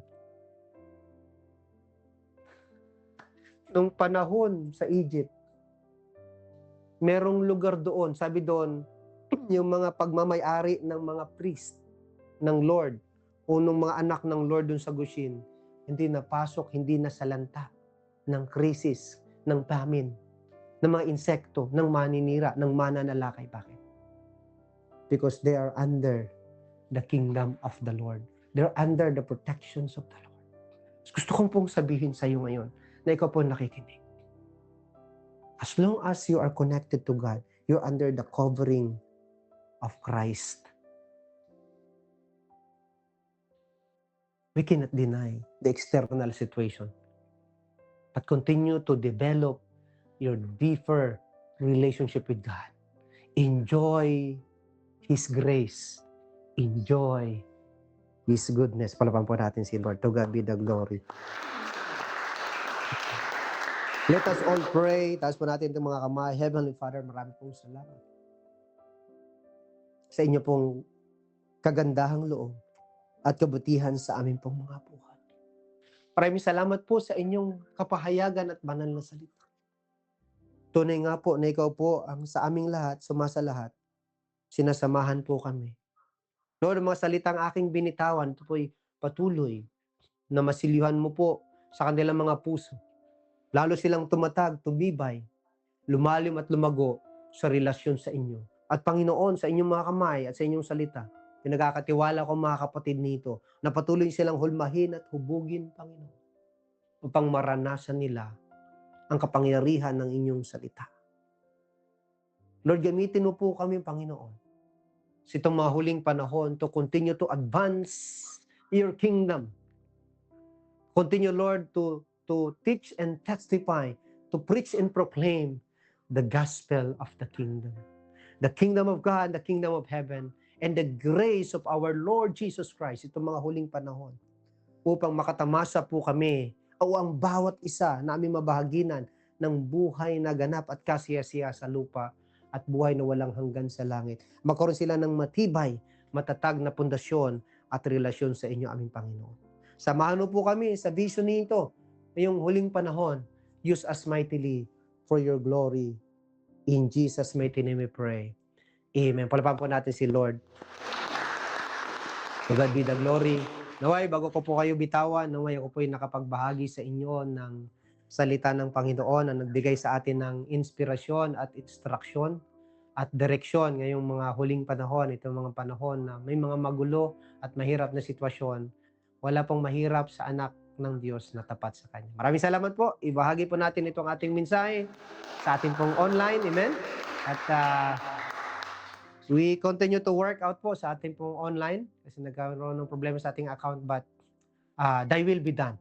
Nung panahon sa Egypt, merong lugar doon, sabi doon, yung mga pagmamay-ari ng mga priest ng Lord o ng mga anak ng Lord doon sa Goshen, hindi napasok, hindi nasalanta ng krisis, ng famine, ng mga insekto, ng maninira, ng mananalakay. Bakit? Because they are under the kingdom of the Lord. They're under the protections of the Lord. Gusto kong pong sabihin sa iyo ngayon na ikaw po nakikinig. As long as you are connected to God, you're under the covering of Christ. We cannot deny the external situation, but continue to develop your deeper relationship with God. Enjoy His grace. Enjoy His goodness. Palapan po natin si Lord. To God be the glory. Let us all pray. Taas po natin itong mga kamay. Heavenly Father, marami pong salamat sa inyo pong kagandahang loob at kabutihan sa amin pong mga buhay. Maraming salamat po sa inyong kapahayagan at banal na salita. Tunay nga po na ikaw po ang sa aming lahat, sumasa lahat, sinasamahan po kami. Lord, mga salitang aking binitawan, ito po'y patuloy na masilihan mo po sa kanilang mga puso. Lalo silang tumatag, tumibay, lumalim at lumago sa relasyon sa inyo. At Panginoon, sa inyong mga kamay at sa inyong salita, pinagkakatiwala ko mga kapatid nito na patuloy silang hulmahin at hubugin, Panginoon, upang maranasan nila ang kapangyarihan ng inyong salita. Lord, gamitin mo po kami, Panginoon, sa itong mga huling panahon to continue to advance your kingdom. Continue, Lord, to teach and testify, to preach and proclaim the gospel of the kingdom. The kingdom of God, the kingdom of heaven, and the grace of our Lord Jesus Christ, itong mga huling panahon, upang makatamasa po kami o ang bawat isa na aming mabahaginan ng buhay na ganap at kasiyasiya sa lupa at buhay na walang hanggan sa langit. Magkaroon sila ng matibay, matatag na pundasyon at relasyon sa inyo, aming Panginoon. Samahan mo po kami sa vision nito, ngayong huling panahon. Use us mightily for your glory. In Jesus' mighty name we pray. Amen. Palapan po natin si Lord. To God be the glory. Naway, bago ko po kayo bitawan, naway ako po ay nakapagbahagi sa inyo ng salita ng Panginoon na nagbigay sa atin ng inspirasyon at instruction at direksyon ngayong mga huling panahon, itong mga panahon na may mga magulo at mahirap na sitwasyon. Wala pong mahirap sa anak ng Diyos na tapat sa Kanya. Maraming salamat po. Ibahagi po natin itong ating mensahe sa ating pong online. Amen? At we continue to work out po sa ating pong online kasi nagkaroon ng problema sa ating account, but thy will be done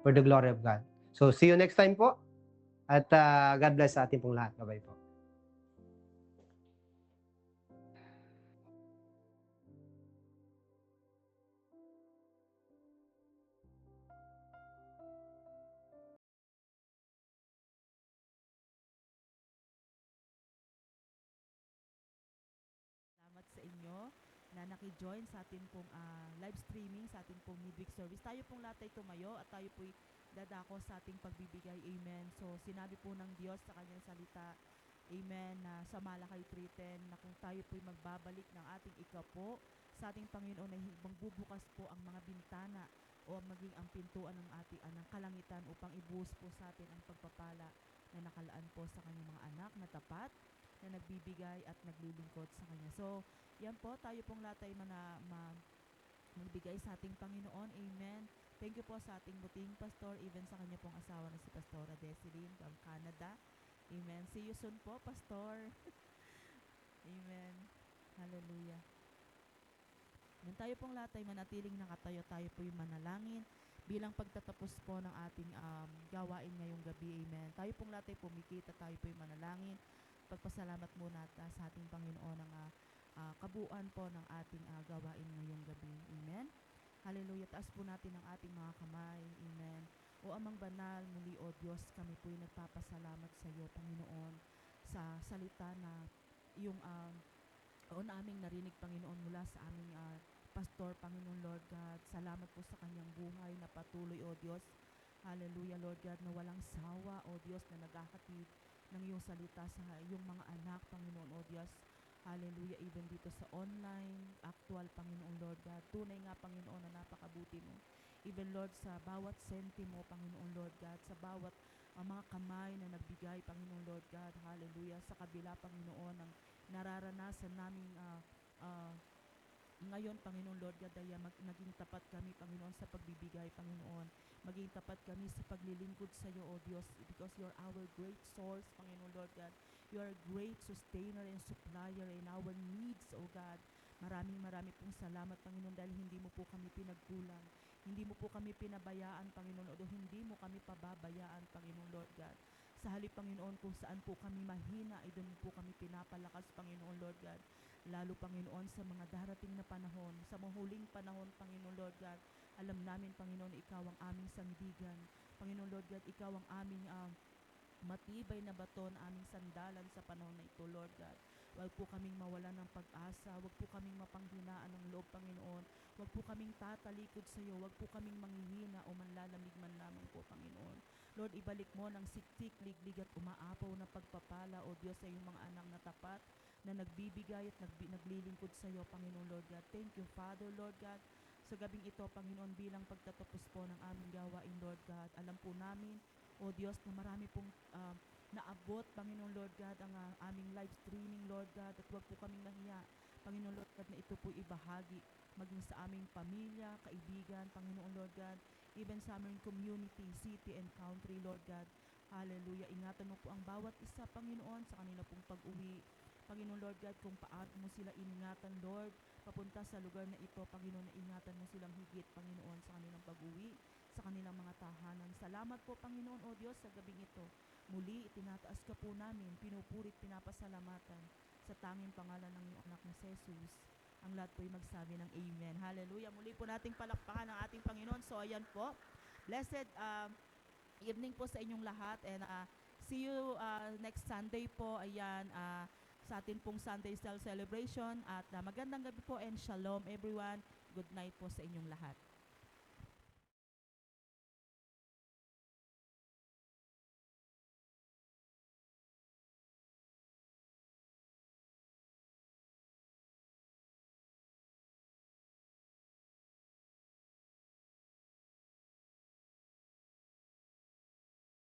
for the glory of God. So, see you next time po. At God bless sa ating pong lahat. Bye-bye po. Salamat sa inyo na nakijoin sa atin pong live streaming, sa atin pong midweek service. Tayo pong lahat ay tumayo at tayo po'y dadako sa ating pagbibigay. Amen. So, sinabi po ng Diyos sa kanyang salita, amen, na sa Malakay 3:10, na kung tayo po'y magbabalik ng ating ikapo sa ating Panginoon, ay magbubukas po ang mga bintana o maging ang pintuan ng ating ng kalangitan upang ibuhos po sa atin ang pagpapala na nakalaan po sa kanyang mga anak na tapat, na nagbibigay at naglilingkod sa kanya. So, yan po, tayo pong lahat ay magbigay sa ating Panginoon. Amen. Thank you po sa ating buting pastor, even sa kanya pong asawa na si Pastora Deseline from Canada. Amen. See you soon po, Pastor. Amen. Hallelujah. Nang tayo pong lahat ay manatiling nakatayo, tayo po'y manalangin bilang pagtatapos po ng ating gawain ngayong gabi. Amen. Tayo pong lahat ay pumikit at tayo po'y manalangin. Pagpasalamat muna sa ating Panginoon ng kabuuan po ng ating gawain ngayong gabi. Amen. Hallelujah. Taas po natin ang ating mga kamay. Amen. O Amang Banal, muli o Diyos, kami po'y nagpapasalamat sa iyo, Panginoon, sa salita na yung naming narinig, Panginoon, mula sa aming pastor, Panginoon, Lord God. Salamat po sa kanyang buhay na patuloy, O Diyos. Hallelujah, Lord God, na walang sawa, O Diyos, na naghahatid ng iyong salita sa iyong mga anak, Panginoon, O Diyos. Hallelujah, even dito sa online, actual, Panginoon, Lord God. Tunay nga, Panginoon, na napakabuti mo. Even, Lord, sa bawat sentimo, Panginoon, Lord God, sa bawat mga kamay na nagbigay, Panginoon, Lord God. Hallelujah, sa kabila, Panginoon, ng nararanasan naming ngayon, Panginoon Lord God, ay naging tapat kami, Panginoon, sa pagbibigay, Panginoon. Maging tapat kami sa paglilingkod sa iyo, O Diyos, because you're our great source, Panginoon Lord God. You are a great sustainer and supplier in our needs, O God. Maraming pong salamat, Panginoon, dahil hindi mo po kami pinagkulang. Hindi mo po kami pinabayaan, Panginoon, o hindi mo kami pababayaan, Panginoon Lord God. Sa halip, Panginoon, kung saan po kami mahina, ay doon po kami pinapalakas, Panginoon Lord God. Lalo, Panginoon, sa mga darating na panahon, sa mahuling panahon, Panginoon Lord God, alam namin, Panginoon, ikaw ang aming sandigan. Panginoon Lord God, ikaw ang aming matibay na bato na aming sandalan sa panahon na ito, Lord God. Huwag po kaming mawalan ng pag-asa, huwag po kaming mapanghinaan ng loob, Panginoon. Huwag po kaming tatalikod sa iyo, huwag po kaming manghihina o manlalamig man lamang po, Panginoon. Lord, ibalik mo ng siksik, liglig at umaapaw na pagpapala, O Diyos, sa iyong mga anak na tapat, na nagbibigay at naglilingkod sa iyo, Panginoon Lord God. Thank you, Father, Lord God, sa gabing ito, Panginoon, bilang pagtatapos po ng aming gawain, Lord God. Alam po namin, O Diyos, na marami pong naabot, Panginoon Lord God, ang aming live streaming, Lord God, at huwag po kaming mahiya, Panginoon Lord God, na ito po ibahagi maging sa aming pamilya, kaibigan, Panginoon Lord God, even sa aming community, city and country, Lord God. Hallelujah. Ingatan mo po ang bawat isa, Panginoon, sa kanila pong pag-uwi. Panginoon Lord God, kung paano mo sila ingatan, Lord, papunta sa lugar na ito, Panginoon, na ingatan mo silang higit, Panginoon, sa kanilang pag-uwi, sa kanilang mga tahanan. Salamat po, Panginoon, O Diyos, sa gabing ito. Muli, itinataas ka po namin, pinupurit, pinapasalamatan sa tanging pangalan ng iyong anak na si Jesus. Ang lahat po'y magsabi ng Amen. Hallelujah. Muli po nating palakpakan ang ating Panginoon. So, ayan po. Blessed evening po sa inyong lahat, and see you next Sunday po. Ayan, sa atin pong Sunday celebration, at magandang gabi po and shalom everyone. Good night po sa inyong lahat.